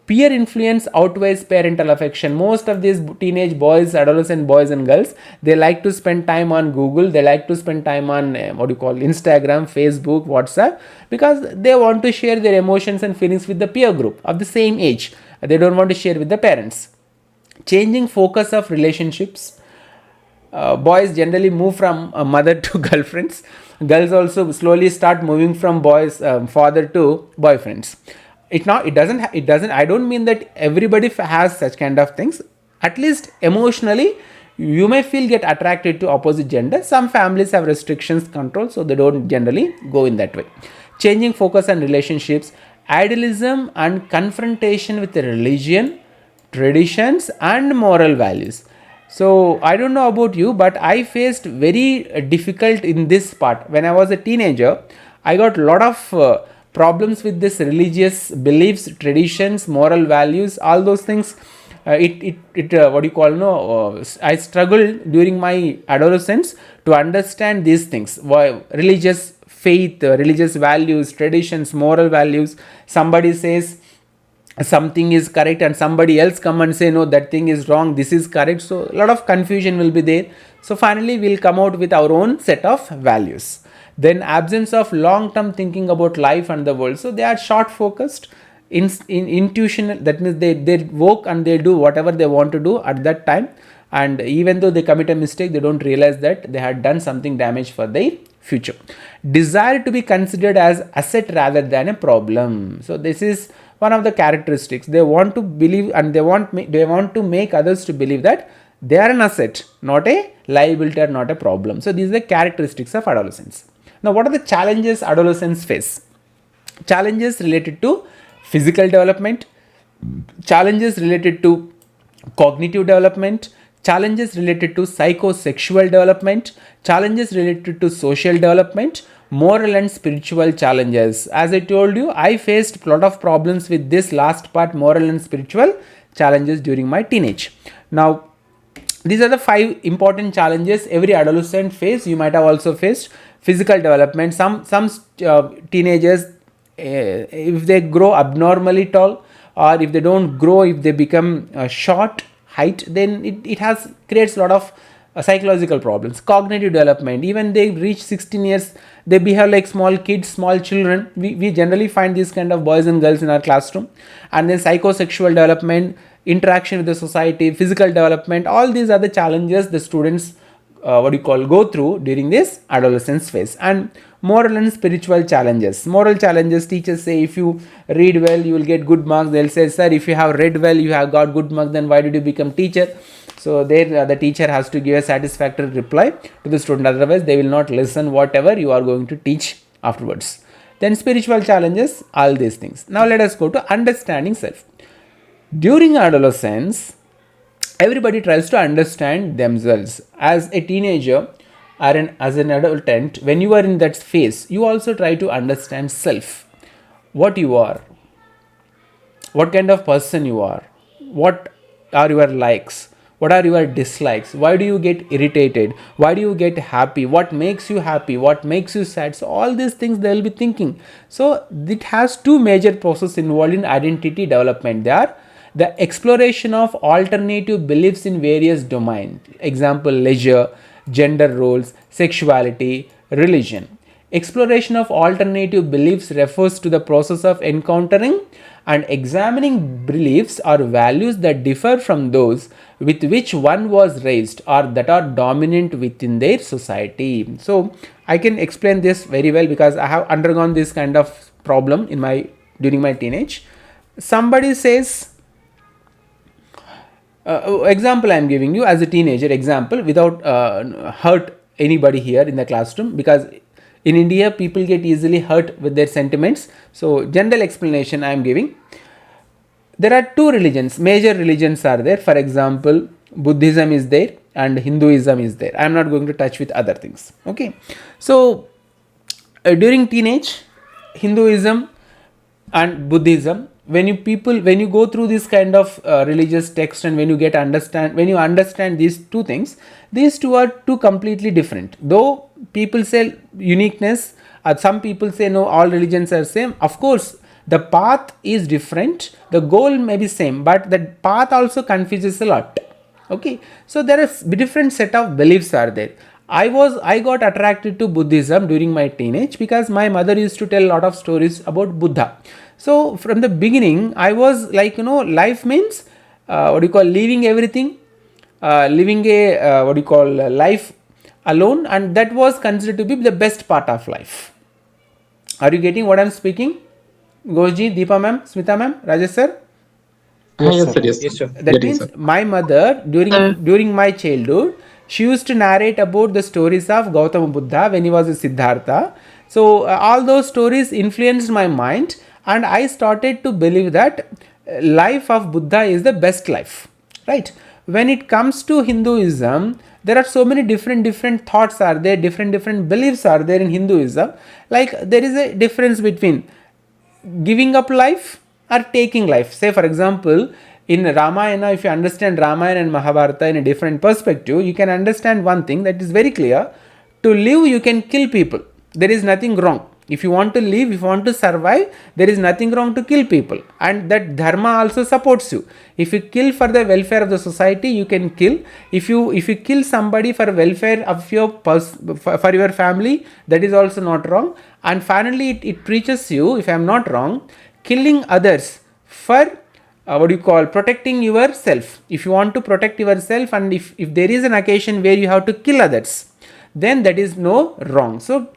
Peer influence outweighs parental affection. Most of these teenage boys, adolescent boys and girls, they like to spend time on Google, they like to spend time on Instagram, Facebook, WhatsApp, because they want to share their emotions and feelings with the peer group of the same age. They don't want to share with the parents. Changing focus of relationships: boys generally move from mother to girlfriends. Girls also slowly start moving from father to boyfriends. It doesn't. I don't mean that everybody has such kind of things. At least emotionally, you may get attracted to opposite gender. Some families have restrictions, control, so they don't generally go in that way. Changing focus on relationships: idealism and confrontation with the religion, traditions, and moral values. So I don't know about you, but I faced very difficult in this part. When I was a teenager, I got a lot of problems with this religious beliefs, traditions, moral values, all those things. I struggled during my adolescence to understand these things. Why religious faith, religious values, traditions, moral values. Somebody says something is correct and somebody else come and say no, that thing is wrong, this is correct. So a lot of confusion will be there. So finally we'll come out with our own set of values. Then absence of long-term thinking about life and the world. So they are short focused, in intuition. That means they work and they do whatever they want to do at that time, and even though they commit a mistake, they don't realize that they had done something damage for their future. Desire to be considered as asset rather than a problem. So this is one of the characteristics. They want to believe and they want to make others to believe that they are an asset, not a liability or not a problem. So these are the characteristics of adolescence. Now, what are the challenges adolescents face? Challenges related to physical development, challenges related to cognitive development, challenges related to psychosexual development, challenges related to social development, moral and spiritual challenges. As I told you, I faced a lot of problems with this last part, moral and spiritual challenges, during my teenage. Now, these are the 5 important challenges every adolescent face. You might have also faced physical development. Some teenagers, if they grow abnormally tall, or if they don't grow, if they become short, height, then it has creates a lot of psychological problems. Cognitive development, even they reach 16 years, they behave like small kids, small children. We generally find these kind of boys and girls in our classroom. And then psychosexual development, interaction with the society, physical development, all these are the challenges the students go through during this adolescence phase. And moral and spiritual challenges. Moral challenges, teachers say if you read well you will get good marks. They'll say, sir, if you have read well you have got good marks, then why did you become teacher? So there the teacher has to give a satisfactory reply to the student, otherwise they will not listen whatever you are going to teach afterwards. Then spiritual challenges, all these things. Now let us go to understanding self. During adolescence, everybody tries to understand themselves. As a teenager or as an adolescent, when you are in that phase, you also try to understand self. What you are, what kind of person you are, what are your likes, what are your dislikes, why do you get irritated, why do you get happy, what makes you happy, what makes you sad. So all these things they will be thinking. So it has two major processes involved in identity development. They are the exploration of alternative beliefs in various domains, example leisure, gender roles, sexuality, religion. Exploration of alternative beliefs refers to the process of encountering and examining beliefs or values that differ from those with which one was raised or that are dominant within their society. So I can explain this very well because I have undergone this kind of problem during my teenage. Somebody says, example I am giving you as a teenager, example without hurt anybody here in the classroom, because in India people get easily hurt with their sentiments. So general explanation I am giving. There are two religions, major religions are there. For example, Buddhism is there and Hinduism is there. I am not going to touch with other things. Okay. So during teenage, Hinduism and Buddhism, when you go through this kind of religious text and when you understand these two things, these two are two completely different. Though people say uniqueness, some people say no, all religions are same. Of course the path is different, the goal may be same, but the path also confuses a lot. Okay, so there is different set of beliefs are there. I got attracted to Buddhism during my teenage because my mother used to tell a lot of stories about Buddha. So from the beginning I was like, life means leaving everything, living a life alone, and that was considered to be the best part of life. Are you getting what I am speaking? Goji, Deepa ma'am, Smita ma'am, Rajesh sir? Yes, sir. Yes, sir. That means my mother during my childhood, she used to narrate about the stories of Gautama Buddha when he was a Siddhartha. So all those stories influenced my mind, and I started to believe that life of Buddha is the best life, right? When it comes to Hinduism, there are so many different thoughts are there, different beliefs are there in Hinduism. Like there is a difference between giving up life or taking life. Say for example, in Ramayana, if you understand Ramayana and Mahabharata in a different perspective, you can understand one thing that is very clear. To live, you can kill people. There is nothing wrong. If you want to live, if you want to survive, there is nothing wrong to kill people. And that dharma also supports you. If you kill for the welfare of the society, you can kill. If you kill somebody for welfare of for your family, that is also not wrong. And finally, it preaches you, if I am not wrong, killing others for protecting yourself. If you want to protect yourself, and if there is an occasion where you have to kill others, then that is no wrong. So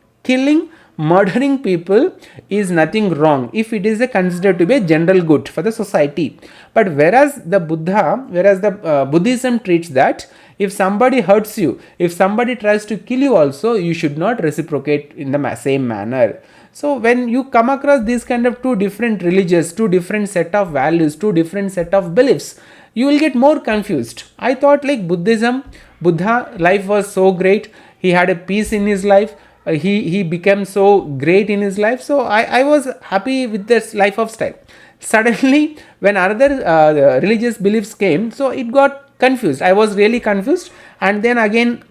murdering people is nothing wrong if it is considered to be a general good for the society. But whereas the Buddhism treats that if somebody hurts you, if somebody tries to kill you also, you should not reciprocate in the same manner. So when you come across these kind of two different religions, two different set of values, two different set of beliefs, you will get more confused. I thought like Buddha life was so great, he had a peace in his life, he became so great in his life, so I was happy with this life of style. Suddenly when another religious beliefs came, so it got confused. I was really confused. And then again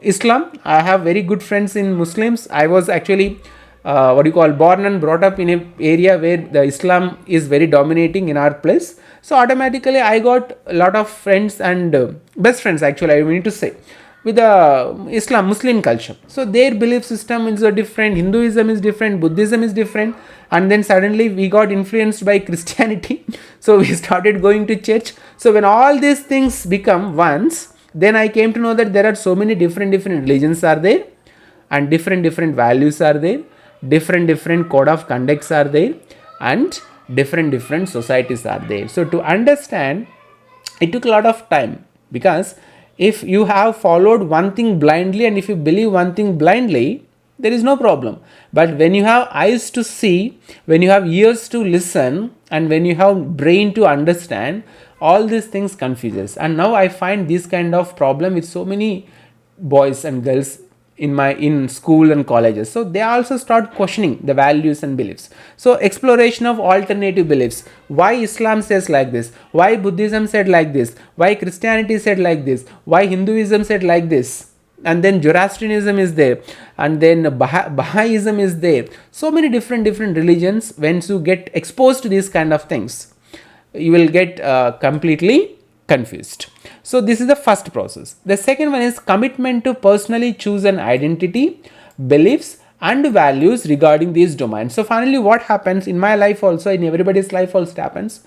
Islam, I have very good friends in Muslims. I was actually what you call born and brought up in a area where the Islam is very dominating in our place. So automatically I got a lot of friends and best friends actually I need to say with the Islam Muslim culture. So their belief system is different, Hinduism is different, Buddhism is different, and then suddenly we got influenced by Christianity. So we started going to church. So when all these things become once, then I came to know that there are so many different religions are there, and different values are there, different code of conducts are there, and different societies are there. So to understand, it took a lot of time, because if you have followed one thing blindly and if you believe one thing blindly, there is no problem. But when you have eyes to see, when you have ears to listen, and when you have brain to understand, all these things confuses. And now I find this kind of problem with so many boys and girls in school and colleges. So they also start questioning the values and beliefs. So exploration of alternative beliefs. Why Islam says like this? Why Buddhism said like this? Why Christianity said like this? Why Hinduism said like this? And then Zoroastrianism is there, and then Baha'ism is there. So many different religions. Once you get exposed to these kind of things, you will get completely confused. So this is the first process. The second one is commitment to personally choose an identity, beliefs and values regarding these domains. So finally what happens in my life also, in everybody's life also happens,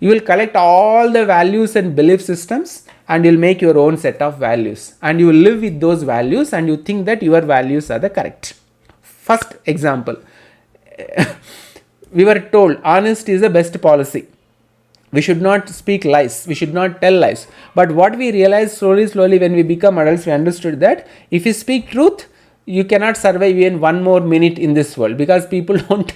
you will collect all the values and belief systems and you'll make your own set of values, and you will live with those values and you think that your values are the correct. First example, we were told honesty is the best policy. We should not speak lies, we should not tell lies. But what we realized slowly when we become adults, we understood that if you speak truth, you cannot survive even one more minute in this world, because people don't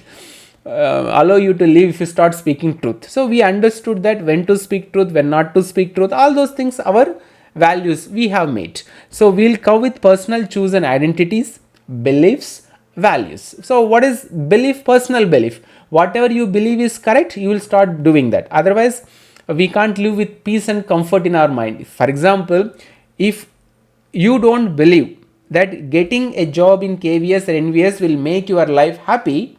allow you to live if you start speaking truth. So we understood that when to speak truth, when not to speak truth, all those things, our values we have made. So we'll come with personal chosen identities, beliefs, values. So what is belief? Personal belief. Whatever you believe is correct, you will start doing that. Otherwise, we can't live with peace and comfort in our mind. For example, if you don't believe that getting a job in KVS or NVS will make your life happy,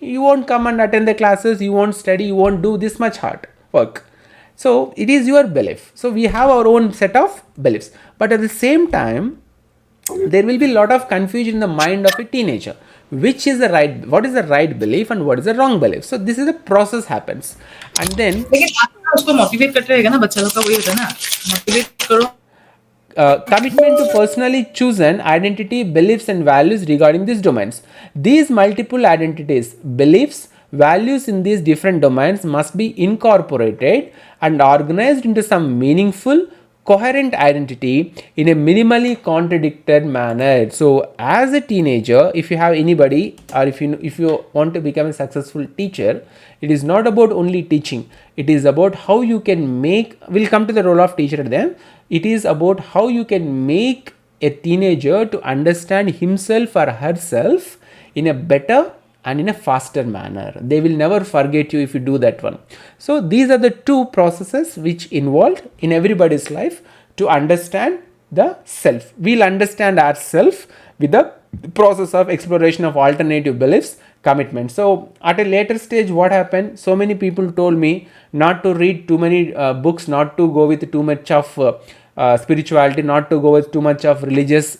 you won't come and attend the classes, you won't study, you won't do this much hard work. So it is your belief. So we have our own set of beliefs. But at the same time, there will be a lot of confusion in the mind of a teenager. Which is the right, what is the right belief and what is the wrong belief? So this is the process happens. And then motivate करते रहेगा ना, बच्चा लोग का वही होता है ना, मोटिवेट करो. Commitment to personally chosen identity, beliefs and values regarding these domains. These multiple identities, beliefs, values in these different domains must be incorporated and organized into some meaningful, coherent identity in a minimally contradicted manner. So as a teenager, if you have anybody, or if you want to become a successful teacher, it is not about only teaching, it is about how you can make, we'll come to the role of teacher then, it is about how you can make a teenager to understand himself or herself in a better and in a faster manner. They will never forget you if you do that one. So these are the two processes which involved in everybody's life to understand the self. We'll understand ourselves with the process of exploration of alternative beliefs, commitment. So at a later stage, what happened? So many people told me not to read too many books, not to go with too much of spirituality, not to go with too much of religious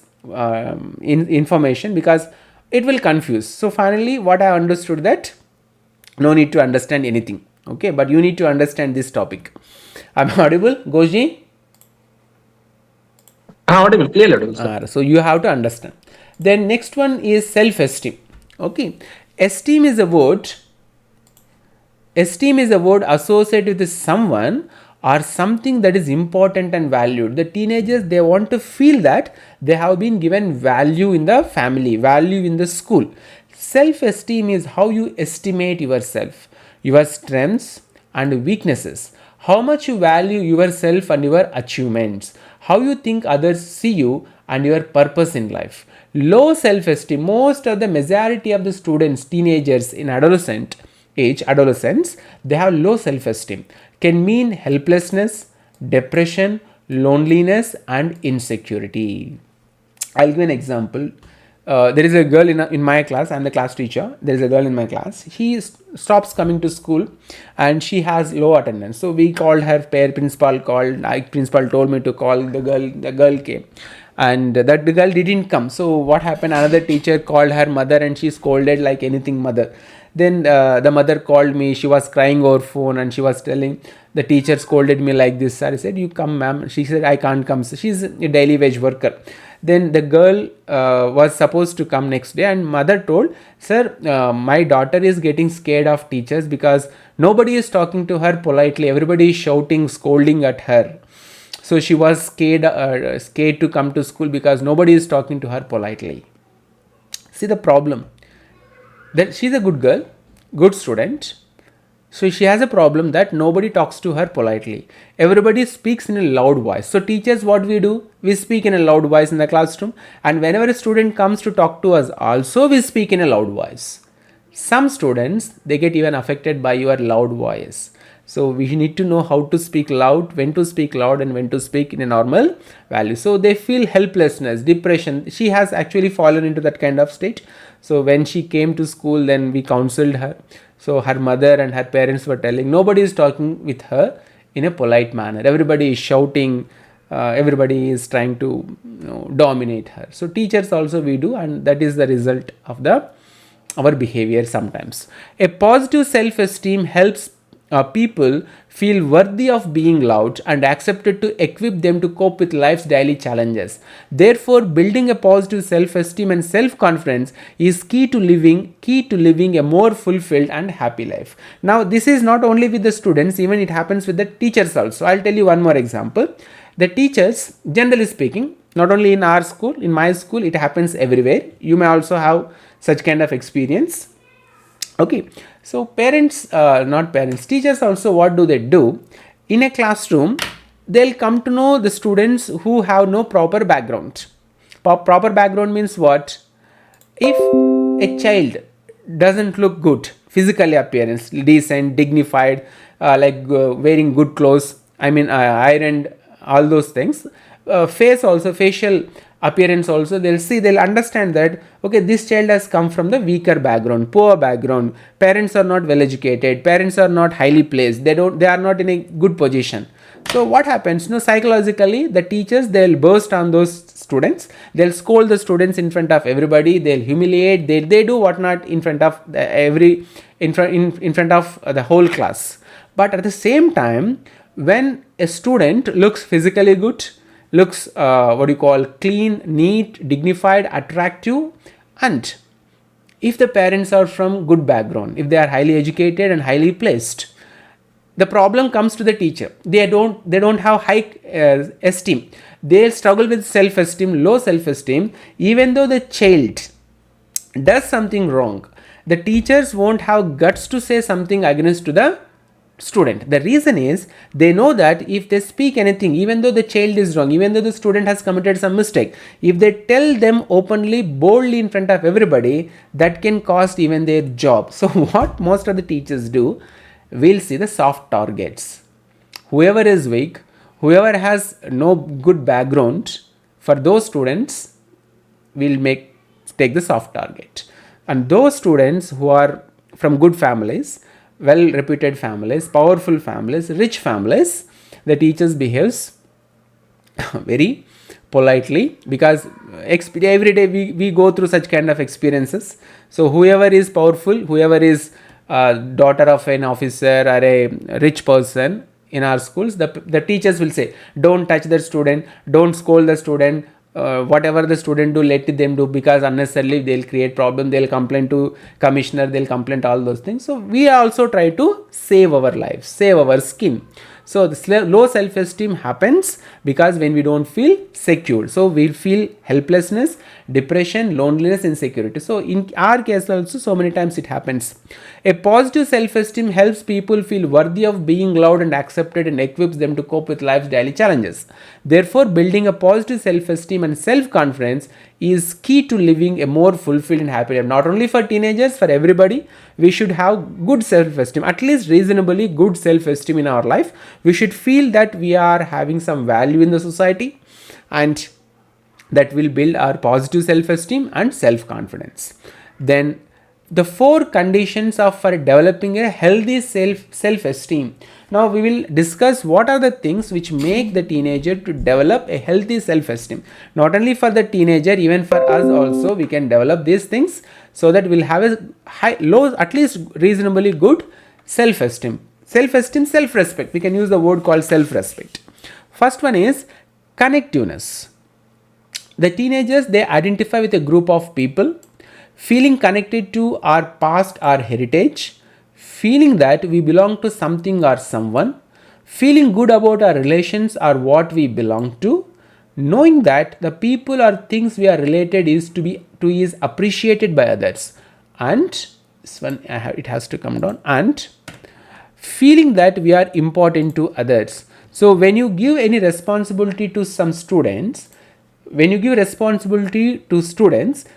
information, because it will confuse. So finally what I understood, that no need to understand anything, okay, but you need to understand this topic. I'm audible, Goji? Audible, clearly audible, sir. So you have to understand. Then next one is self-esteem. Okay, esteem is a word associated with someone or something that is important and valued. The teenagers, they want to feel that they have been given value in the family, value in the school. Self-esteem is how you estimate yourself, your strengths and weaknesses, how much you value yourself and your achievements, how you think others see you and your purpose in life. Low self-esteem, most of the majority of the students, teenagers in adolescence, they have low self-esteem. Can mean helplessness, depression, loneliness and insecurity. I'll give an example. there is a girl in my class. I'm the class teacher. There is a girl in my class. She stops coming to school and she has low attendance. So we called her, principal called, principal told me to call the girl. The girl came and that the girl didn't come. So what happened? Another teacher called her mother and she scolded like anything mother. Then the mother called me. She was crying over phone and she was telling, the teacher scolded me like this. I said, you come, ma'am. She said, I can't come. So she's a daily wage worker. Then the girl was supposed to come next day and mother told, sir, my daughter is getting scared of teachers because nobody is talking to her politely. Everybody is shouting, scolding at her. So she was scared to come to school because nobody is talking to her politely. See the problem. That she's a good girl, good student. So she has a problem that nobody talks to her politely. Everybody speaks in a loud voice. So teachers, what we do? We speak in a loud voice in the classroom. And whenever a student comes to talk to us, also we speak in a loud voice. Some students, they get even affected by your loud voice. So we need to know how to speak loud, when to speak loud and when to speak in a normal value. So they feel helplessness, depression. She has actually fallen into that kind of state. So when she came to school, then we counseled her. So her mother and her parents were telling, nobody is talking with her in a polite manner. Everybody is shouting. Everybody is trying to dominate her. So teachers also we do, and that is the result of our behavior sometimes. A positive self-esteem helps people feel worthy of being loved and accepted to equip them to cope with life's daily challenges. Therefore, building a positive self-esteem and self-confidence is key to living a more fulfilled and happy life. Now, this is not only with the students, even it happens with the teachers also. I'll tell you one more example. The teachers, generally speaking, not only in our school, in my school, it happens everywhere. You may also have such kind of experience. Okay, so teachers also, what do they do? In a classroom, they'll come to know the students who have no proper background. Proper background means what? If a child doesn't look good, physically appearance, decent, dignified, wearing good clothes, ironed, all those things, facial appearance also, they'll understand that, okay, this child has come from the weaker background, poor background, parents are not well educated, parents are not highly placed, they are not in a good position. So what happens? Psychologically, the teachers, they'll burst on those students, they'll scold the students in front of everybody, they'll humiliate, they do whatnot in front of in front of the whole class. But at the same time, when a student looks physically good, looks clean, neat, dignified, attractive, and if the parents are from good background, if they are highly educated and highly placed, the problem comes to the teacher. They don't have high esteem. They struggle with self-esteem, low self-esteem. Even though the child does something wrong, the teachers won't have guts to say something against to the student. The reason is they know that if they speak anything, even though the child is wrong, even though the student has committed some mistake, if they tell them openly, boldly in front of everybody, that can cost even their job. So what most of the teachers do, we'll see the soft targets. Whoever is weak, whoever has no good background, for those students, we'll take the soft target. And those students who are from good families, well reputed families, powerful families, rich families, the teachers behaves very politely, because every day we go through such kind of experiences. So whoever is powerful, whoever is daughter of an officer or a rich person in our schools, the teachers will say, don't touch the student, don't scold the student, whatever the student do, let them do, because unnecessarily they'll create problem, they'll complain to commissioner, they'll complain all those things. So we also try to save our lives, save our skin. So the low self-esteem happens because when we don't feel secure. So we feel helplessness, depression, loneliness, insecurity. So in our case also, so many times it happens. A positive self-esteem helps people feel worthy of being loved and accepted, and equips them to cope with life's daily challenges. Therefore, building a positive self-esteem and self-confidence is key to living a more fulfilled and happy life. Not only for teenagers, for everybody, we should have good self-esteem, at least reasonably good self-esteem in our life. We should feel that we are having some value in the society, and that will build our positive self-esteem and self-confidence. Then the 4 conditions of for developing a healthy self-esteem. Now we will discuss what are the things which make the teenager to develop a healthy self-esteem. Not only for the teenager, even for us also we can develop these things so that we'll have a at least reasonably good self-esteem. Self-esteem, self-respect. We can use the word called self-respect. First one is connectiveness. The teenagers, they identify with a group of people, feeling connected to our past, our heritage, feeling that we belong to something or someone, feeling good about our relations or what we belong to, knowing that the people or things we are related is appreciated by others, and this one it has to come down, and feeling that we are important to others. So when you give any responsibility to some students,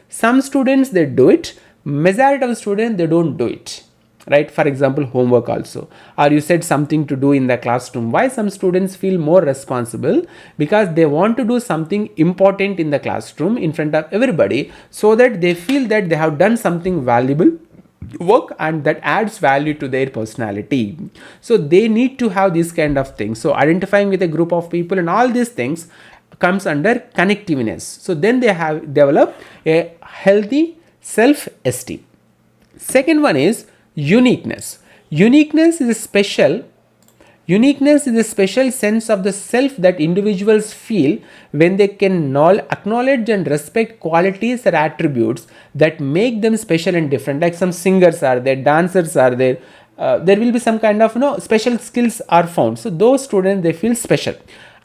some students they do it, majority of students they don't do it, right? For example, homework also, or you said something to do in the classroom. Why some students feel more responsible? Because they want to do something important in the classroom in front of everybody, so that they feel that they have done something valuable work and that adds value to their personality. So they need to have this kind of things. So identifying with a group of people and all these things comes under connectiveness. So then they have developed a healthy self-esteem. Second one is uniqueness. Uniqueness is a special sense of the self that individuals feel when they can acknowledge and respect qualities or attributes that make them special and different. Like some singers are there, dancers are there, there will be some kind of special skills are found. So those students, they feel special,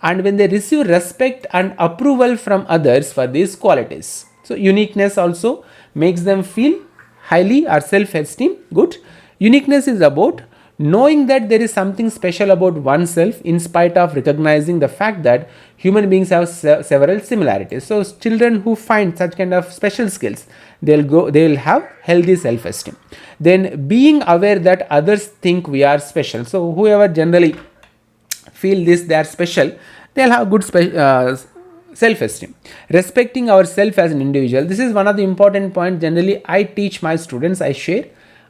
and when they receive respect and approval from others for these qualities. So uniqueness also makes them feel highly or self-esteem good. Uniqueness is about knowing that there is something special about oneself in spite of recognizing the fact that human beings have several similarities. So children who find such kind of special skills, they'll have healthy self-esteem. Then being aware that others think we are special. So whoever generally feel this, they are special, they'll have good self-esteem. Respecting ourselves as an individual. This is one of the important points generally I teach my students, I share.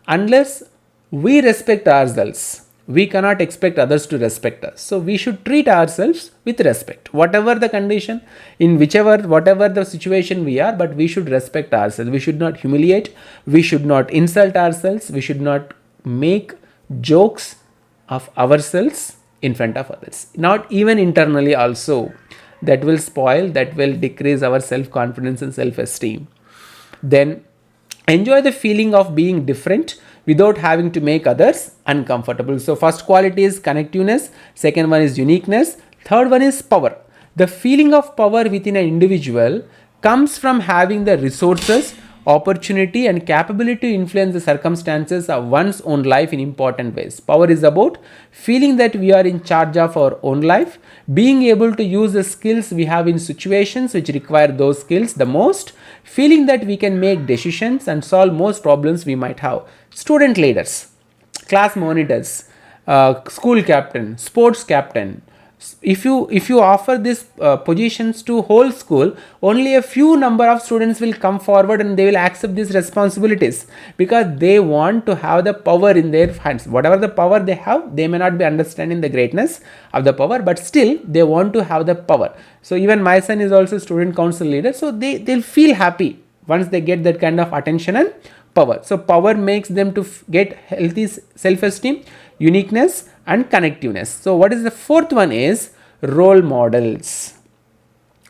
Unless we respect ourselves, we cannot expect others to respect us. So we should treat ourselves with respect, whatever the condition, in whatever the situation we are, but we should respect ourselves. We should not humiliate, we should not insult ourselves, we should not make jokes of ourselves in front of others, not even internally also. That will spoil, that will decrease our self-confidence and self-esteem. Then enjoy the feeling of being different without having to make others uncomfortable. So first quality is connectiveness, second one is uniqueness, third one is power. The feeling of power within an individual comes from having the resources, opportunity and capability to influence the circumstances of one's own life in important ways. Power is about feeling that we are in charge of our own life, being able to use the skills we have in situations which require those skills the most, feeling that we can make decisions and solve most problems we might have. Student leaders, class monitors, school captain, sports captain. If you offer these positions to whole school, only a few number of students will come forward and they will accept these responsibilities, because they want to have the power in their hands. Whatever the power they have, they may not be understanding the greatness of the power, but still they want to have the power. So even my son is also student council leader, so they'll feel happy once they get that kind of attention and power. So power makes them to get healthy self-esteem, uniqueness and connectiveness. So what is the fourth one is role models.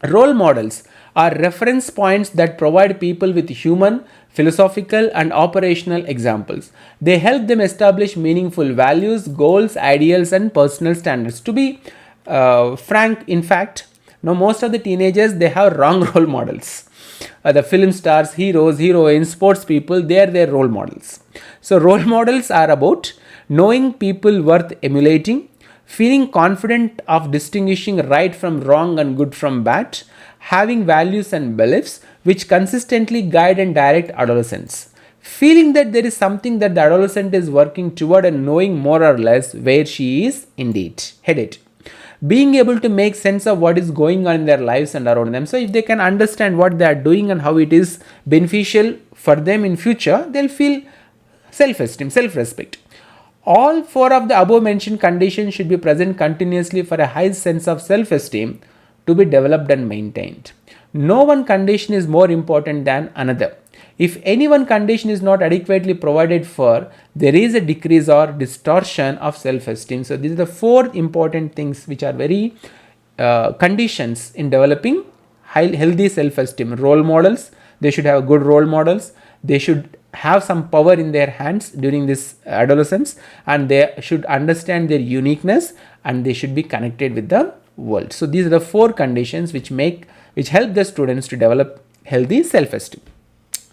Role models are reference points that provide people with human, philosophical and operational examples. They help them establish meaningful values, goals, ideals and personal standards. To be frank, in fact, now most of the teenagers, they have wrong role models. The film stars, heroes, heroines, sports people, they are their role models. So role models are about knowing people worth emulating, feeling confident of distinguishing right from wrong and good from bad, having values and beliefs which consistently guide and direct adolescence, feeling that there is something that the adolescent is working toward and knowing more or less where she is indeed headed. being able to make sense of what is going on in their lives and around them. So if they can understand what they are doing and how it is beneficial for them in future, they'll feel self-esteem, self-respect. All four of the above mentioned conditions should be present continuously for a high sense of self-esteem to be developed and maintained. No one condition is more important than another. If any one condition is not adequately provided for, there is a decrease or distortion of self-esteem. So these are the four important things which are very conditions in developing healthy self-esteem. Role models, they should have good role models. They should have some power in their hands during this adolescence, and they should understand their uniqueness, and they should be connected with the world. So these are the four conditions which help the students to develop healthy self-esteem.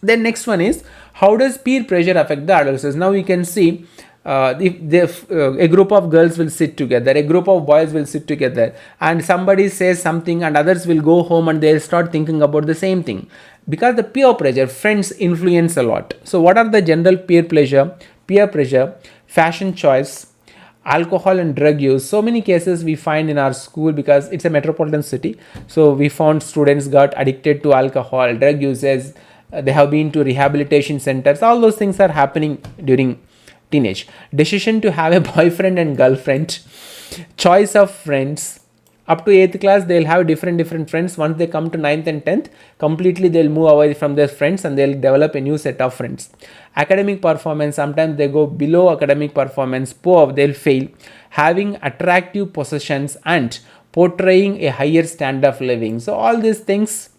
Then next one is, how does peer pressure affect the adolescents? Now we can see if a group of girls will sit together, a group of boys will sit together, and somebody says something and others will go home and they'll start thinking about the same thing. Because the peer pressure, friends influence a lot. So what are the general peer pressure, fashion choice, alcohol and drug use? So many cases we find in our school, because it's a metropolitan city. So we found students got addicted to alcohol, drug uses, they have been to rehabilitation centers. All those things are happening during teenage. Decision to have a boyfriend and girlfriend, choice of friends. Up to 8th class, they'll have different friends. Once they come to 9th and 10th, completely they'll move away from their friends and they'll develop a new set of friends. Academic performance, sometimes they go below academic performance, poor, they'll fail. Having attractive possessions and portraying a higher standard of living. So all these things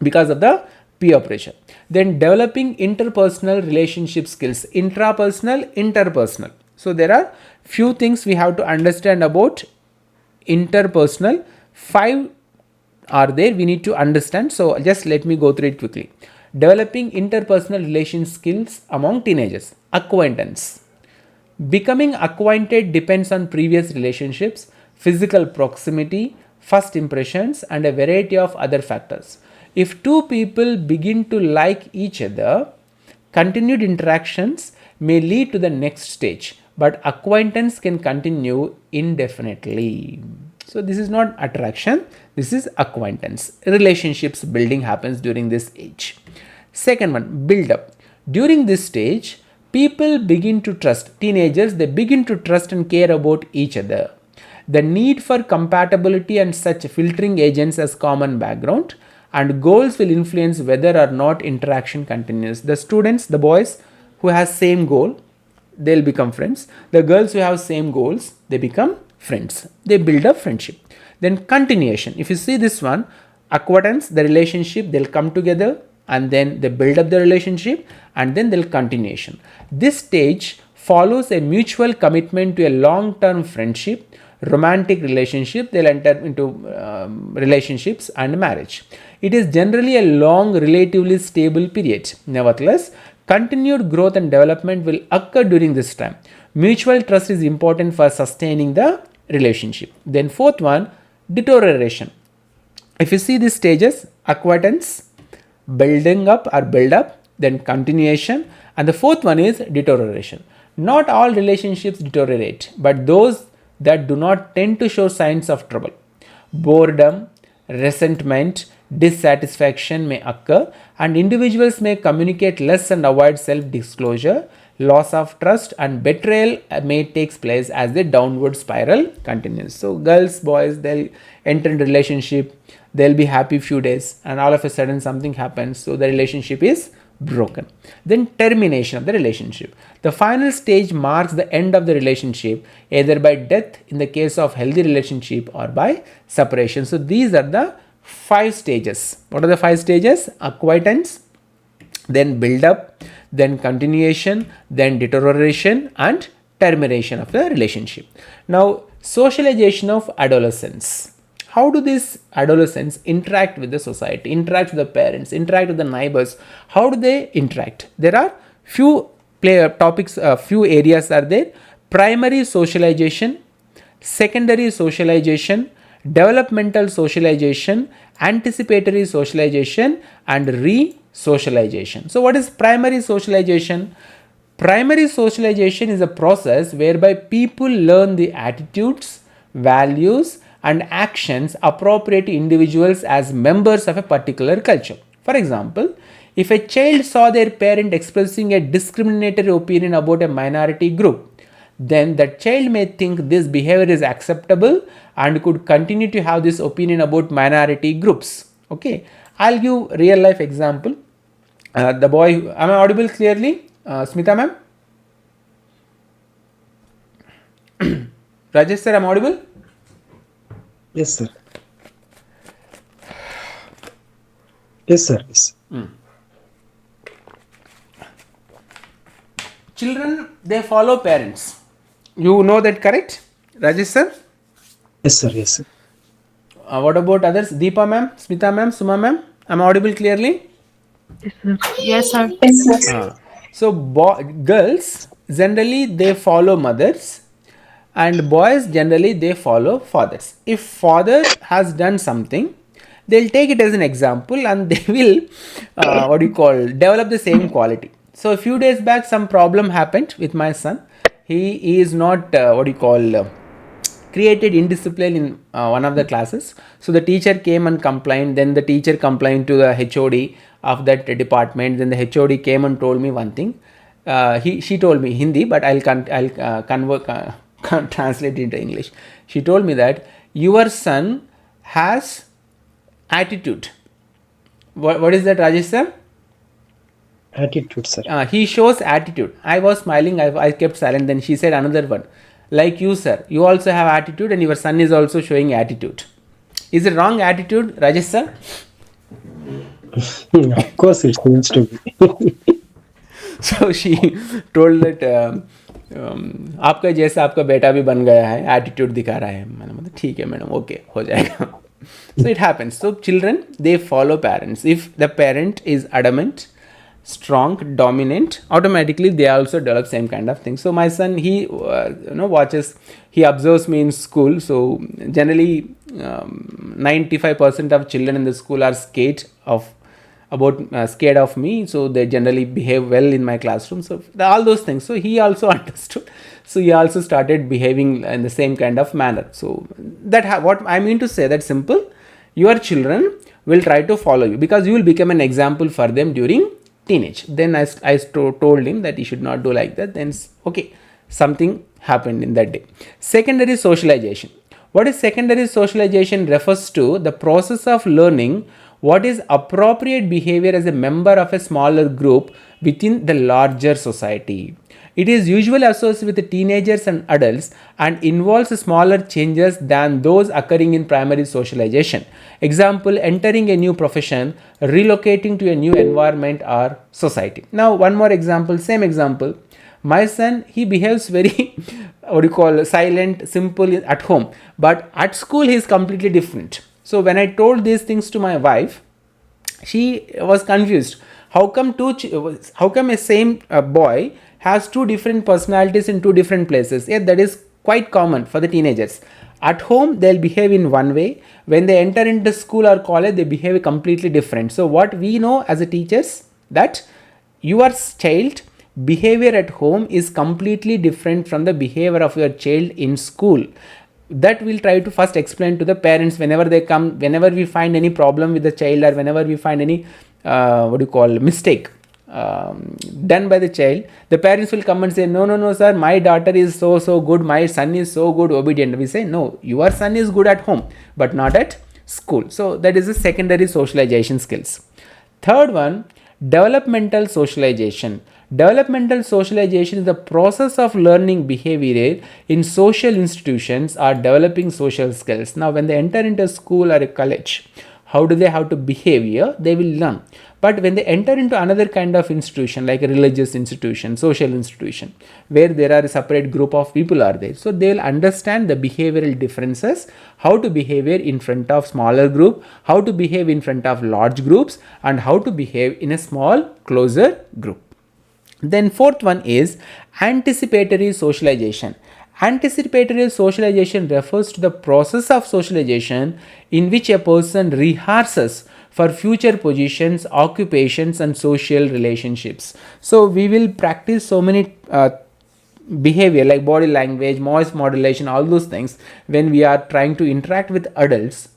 because of the peer pressure. Then developing interpersonal relationship skills, intrapersonal, interpersonal. So there are few things we have to understand about interpersonal. 5 are there we need to understand. So just let me go through it quickly. Developing interpersonal relation skills among teenagers. Acquaintance. Becoming acquainted depends on previous relationships, physical proximity, first impressions, and a variety of other factors. If two people begin to like each other, continued interactions may lead to the next stage, but acquaintance can continue indefinitely. So this is not attraction, this is acquaintance. Relationships building happens during this age. Second one, build up. During this stage, people begin to trust, teenagers, they begin to trust and care about each other. The need for compatibility and such filtering agents as common background and goals will influence whether or not interaction continues. The students, the boys who has same goal, they'll become friends. The girls who have same goals, they become friends. They build up friendship. Then continuation. If you see this one, acquaintance, the relationship, they'll come together and then they build up the relationship and then they'll continuation. This stage follows a mutual commitment to a long-term friendship, romantic relationship, they'll enter into relationships and marriage. It is generally a long, relatively stable period. Nevertheless, continued growth and development will occur during this time. Mutual trust is important for sustaining the relationship. Then fourth one, deterioration. If you see these stages, acquaintance, building up or build up, then continuation, and the fourth one is deterioration. Not all relationships deteriorate, but those that do not tend to show signs of trouble. Boredom, resentment, dissatisfaction may occur, and individuals may communicate less and avoid self-disclosure. Loss of trust and betrayal may take place as the downward spiral continues. So girls, boys, they'll enter into relationship, they'll be happy few days, and all of a sudden something happens, so the relationship is broken. Then termination of the relationship. The final stage marks the end of the relationship, either by death in the case of healthy relationship or by separation. So these are the 5 stages. What are the 5 stages? Acquaintance, then build up, then continuation, then deterioration and termination of the relationship. Now, socialization of adolescents. How do these adolescents interact with the society, interact with the parents, interact with the neighbors? How do they interact? There are few topics, few areas are there. Primary socialization, secondary socialization, developmental socialization, anticipatory socialization, and re-socialization. So what is primary socialization? Primary socialization is a process whereby people learn the attitudes, values and actions appropriate to individuals as members of a particular culture. For example, if a child saw their parent expressing a discriminatory opinion about a minority group, then that child may think this behavior is acceptable and could continue to have this opinion about minority groups. Okay, I'll give real life example. The boy, am I audible clearly? Smita ma'am? Rajesh sir, am I audible? Yes, sir. Yes, sir. Yes. Children, they follow parents. You know that, correct? Rajesh sir? Yes, sir. Yes, sir. What about others? Deepa ma'am, Smita ma'am, Suma ma'am? Am I audible clearly? Yes, sir. So girls generally they follow mothers and boys generally they follow fathers. If father has done something, they'll take it as an example and they will develop the same quality. So a few days back some problem happened with my son. He is not created indiscipline in one of the classes. So the teacher came and complained. Then the teacher complained to the HOD of that department. Then the HOD came and told me one thing. She told me Hindi, but I'll translate it into English. She told me that your son has attitude. What is that, Rajesh sir? Attitude, sir. He shows attitude. I was smiling. I kept silent. Then she said another one. Like you, sir, you also have attitude and your son is also showing attitude. Is it wrong attitude, Rajesh sir? Of course it seems to be. So she told that आपका जैसा आपका बेटा भी बन गया है, attitude दिखा रहा है. मैंने बोला ठीक है मैडम, okay, हो जाएगा. So it happens. So children, they follow parents. If the parent is adamant, strong, dominant, automatically they also develop same kind of thing. So my son, he watches, he observes me in school. So generally 95% of children in the school are scared of me, so they generally behave well in my classroom. So all those things, so he also understood, so he also started behaving in the same kind of manner. So that what I mean to say, that simple, your children will try to follow you because you will become an example for them during teenage. Then I told him that he should not do like that. Then okay, something happened in that day. Secondary socialization. What is secondary socialization? Refers to the process of learning what is appropriate behavior as a member of a smaller group within the larger society. It is usually associated with teenagers and adults and involves smaller changes than those occurring in primary socialization. Example, entering a new profession, relocating to a new environment or society. Now one more example, same example. My son, he behaves very silent, simple at home, but at school he is completely different. So when I told these things to my wife, she was confused. How come a same boy has two different personalities in two different places? Yeah, that is quite common for the teenagers. At home, they'll behave in one way. When they enter into school or college, they behave completely different. So what we know as a teachers, that your child behavior at home is completely different from the behavior of your child in school. That we'll try to first explain to the parents whenever they come, whenever we find any problem with the child or whenever we find any mistake done by the child. The parents will come and say, no sir, my daughter is so good, my son is so good, obedient. We say, no, your son is good at home but not at school. So that is the secondary socialization skills. Third one, developmental socialization. Developmental socialization is the process of learning behavior in social institutions or developing social skills. Now when they enter into school or a college, how do they have to behave here? They will learn. But when they enter into another kind of institution, like a religious institution, social institution, where there are a separate group of people are there, so they will understand the behavioral differences, how to behave in front of smaller group, how to behave in front of large groups, and how to behave in a small closer group. Then fourth one is anticipatory socialization. Anticipatory socialization refers to the process of socialization in which a person rehearses for future positions, occupations and social relationships. So we will practice so many behavior like body language, voice modulation, all those things, when we are trying to interact with adults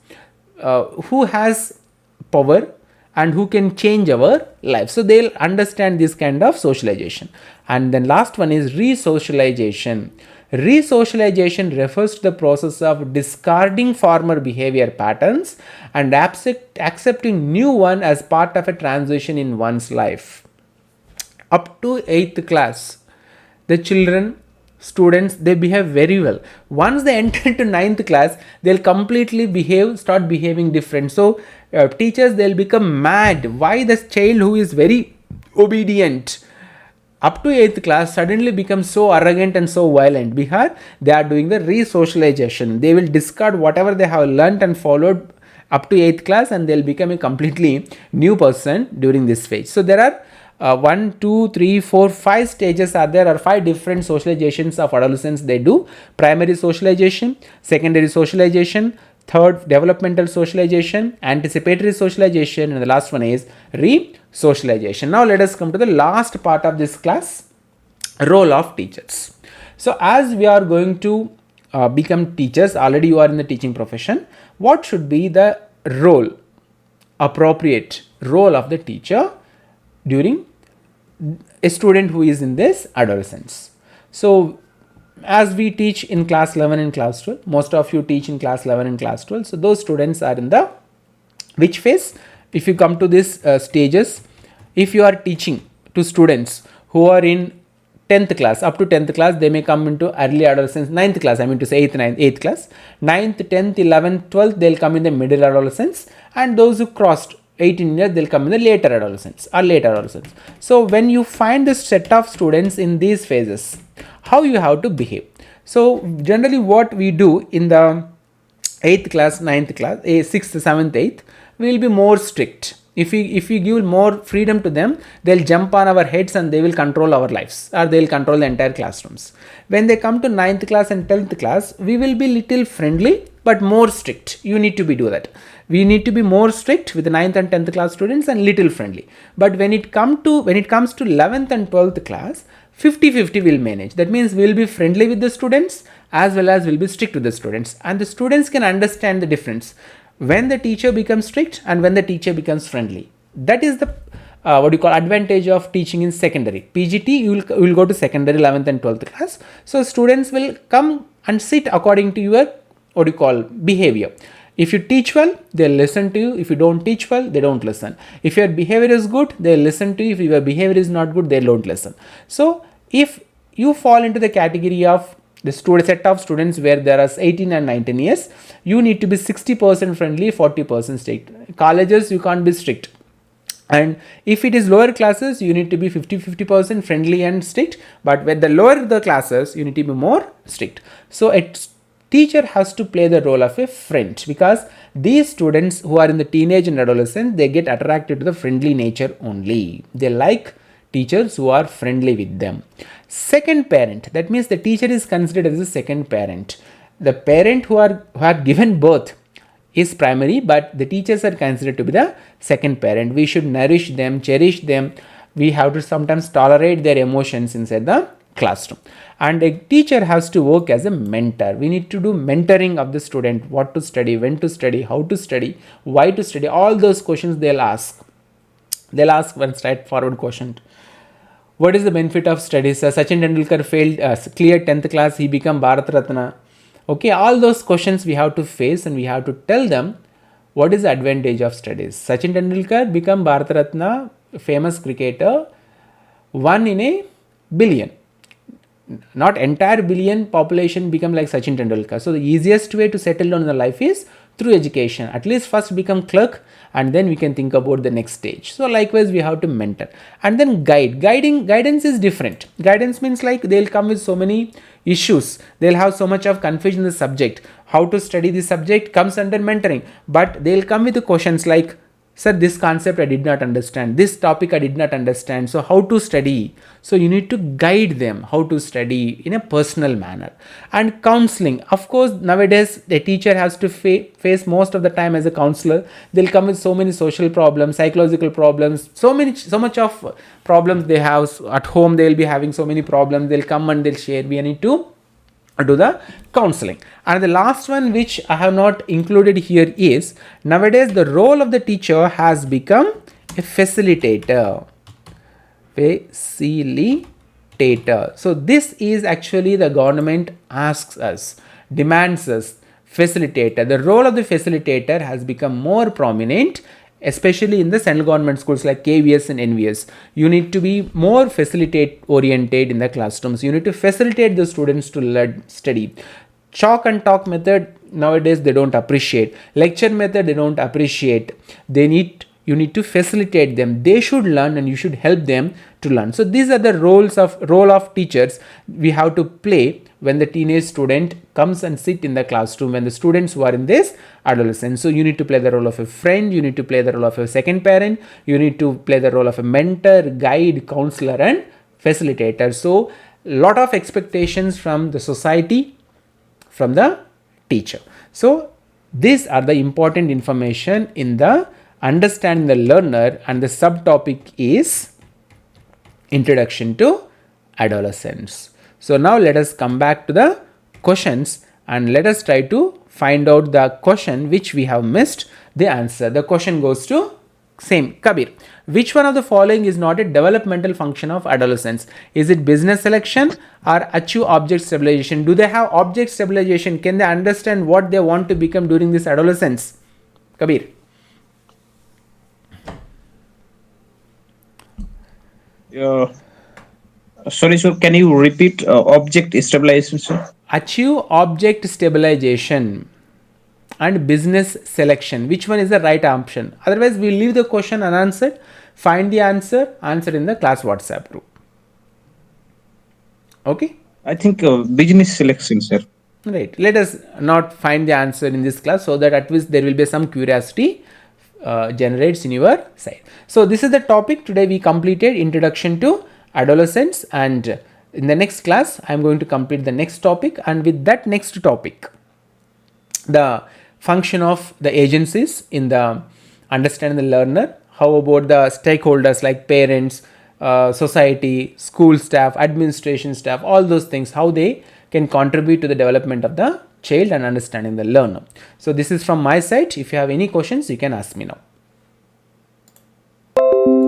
who has power and who can change our life. So they'll understand this kind of socialization. And then last one is re-socialization. Re-socialization refers to the process of discarding former behavior patterns and accepting new one as part of a transition in one's life. Up to 8th class, the students, they behave very well. Once they enter into 9th class, they'll completely start behaving different. So teachers, they'll become mad. Why this child who is very obedient up to 8th class suddenly becomes so arrogant and so violent? Because they are doing the re-socialization. They will discard whatever they have learnt and followed up to 8th class, and they'll become a completely new person during this phase. So there are 1, 2, 3, 4, 5 stages are there, or 5 different socializations of adolescence they do. Primary socialization, secondary socialization, third developmental socialization, anticipatory socialization, and the last one is re-socialization. Now let us come to the last part of this class, role of teachers. So as we are going to become teachers, already you are in the teaching profession, what should be the role, appropriate role of the teacher during a student who is in this adolescence? So as we teach in class 11 and class 12, most of you teach in class 11 and class 12. So those students are in the which phase? If you come to this stages, if you are teaching to students who are in 10th class, up to 10th class, they may come into early adolescence. 9th class, I mean to say 8th class. 9th, 10th, 11th, 12th, they'll come in the middle adolescence. And those who crossed 18 years, they'll come in the later adolescence or late adolescence. So when you find this set of students in these phases, how you have to behave? So generally what we do in the 8th class, 9th class, 6th, 7th, 8th, we will be more strict. If we give more freedom to them, they'll jump on our heads and they will control our lives, or they'll control the entire classrooms. When they come to 9th class and 10th class, we will be little friendly but more strict. You need to do that. We need to be more strict with the 9th and 10th class students and little friendly. But when it comes to 11th and 12th class, 50-50 will manage. That means we will be friendly with the students as well as will be strict with the students, and the students can understand the difference when the teacher becomes strict and when the teacher becomes friendly. That is the advantage of teaching in secondary. PGT, you will go to secondary 11th and 12th class. So students will come and sit according to your behavior. If you teach well, they'll listen to you. If you don't teach well, they don't listen. If your behavior is good, they'll listen to you. If your behavior is not good, they don't listen. So if you fall into the category of the set of students where there are 18 and 19 years, you need to be 60% friendly, 40% strict. Colleges, you can't be strict. And if it is lower classes, you need to be 50% friendly and strict. But with the lower the classes, you need to be more strict. So a teacher has to play the role of a friend, because these students who are in the teenage and adolescence, they get attracted to the friendly nature only. They like teachers who are friendly with them. Second parent, that means the teacher is considered as a second parent. The parent who have given birth is primary, but the teachers are considered to be the second parent. We should nourish them, cherish them. We have to sometimes tolerate their emotions inside the classroom. And a teacher has to work as a mentor. We need to do mentoring of the student, what to study, when to study, how to study, why to study. All those questions they'll ask. They'll ask one straightforward question. What is the benefit of studies? Sachin Tendulkar failed, cleared 10th class, he became Bharat Ratna. Okay, all those questions we have to face, and we have to tell them what is the advantage of studies. Sachin Tendulkar became Bharat Ratna, famous cricketer, 1 in a billion. Not entire billion population become like Sachin Tendulkar. So the easiest way to settle down in the life is through education. At least first become clerk, and then we can think about the next stage. So likewise, we have to mentor and then guide. Guidance is different. Guidance means like they'll come with so many issues. They'll have so much of confusion in the subject. How to study the subject comes under mentoring, but they'll come with the questions like, sir, this concept I did not understand, this topic I did not understand, so how to study? So you need to guide them how to study in a personal manner. And counseling, of course, nowadays the teacher has to face most of the time as a counselor. They'll come with so many social problems, psychological problems, so much of problems they have at home. They'll be having so many problems, they'll come and they'll share. We need to do the counseling. And the last one which I have not included here is, nowadays the role of the teacher has become a facilitator. So this is actually the government asks us, demands us, facilitator. The role of the facilitator has become more prominent, especially in the central government schools like KVS and NVS. You need to be more facilitate oriented in the classrooms. You need to facilitate the students to learn, study. Chalk and talk method nowadays they don't appreciate. Lecture method they don't appreciate. You need to facilitate them. They should learn and you should help them to learn. So these are the role of teachers we have to play when the teenage student comes and sit in the classroom, when the students who are in this adolescence. So you need to play the role of a friend, you need to play the role of a second parent, you need to play the role of a mentor, guide, counselor and facilitator. So lot of expectations from the society, from the teacher. So these are the important information in the understanding the learner, and the subtopic is Introduction to Adolescence. So now let us come back to the questions and let us try to find out the question which we have missed the answer. The question goes to same Kabir. Which one of the following is not a developmental function of adolescence? Is it business selection or achieve object stabilization? Do they have object stabilization? Can they understand what they want to become during this adolescence? Kabir. Sorry, sir, can you repeat object stabilization, sir? Achieve object stabilization and business selection. Which one is the right option? Otherwise, we leave the question unanswered. Find the answer in the class WhatsApp group. Okay? I think business selection, sir. Right. Let us not find the answer in this class, so that at least there will be some curiosity generates in your side. So this is the topic. Today we completed Introduction to Adolescence, and in the next class I am going to complete the next topic, and with that next topic, the function of the agencies in the understanding the learner. How about the stakeholders like parents, society, school staff, administration staff, all those things, how they can contribute to the development of the child and understanding the learner. So this is from my side. If you have any questions, you can ask me now.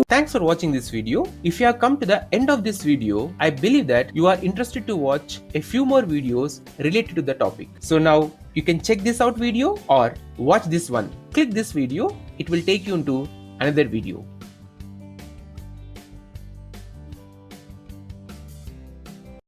Thanks for watching this video. If you have come to the end of this video, I believe that you are interested to watch a few more videos related to the topic. So now you can check this out video or watch this one. Click this video. It will take you into another video.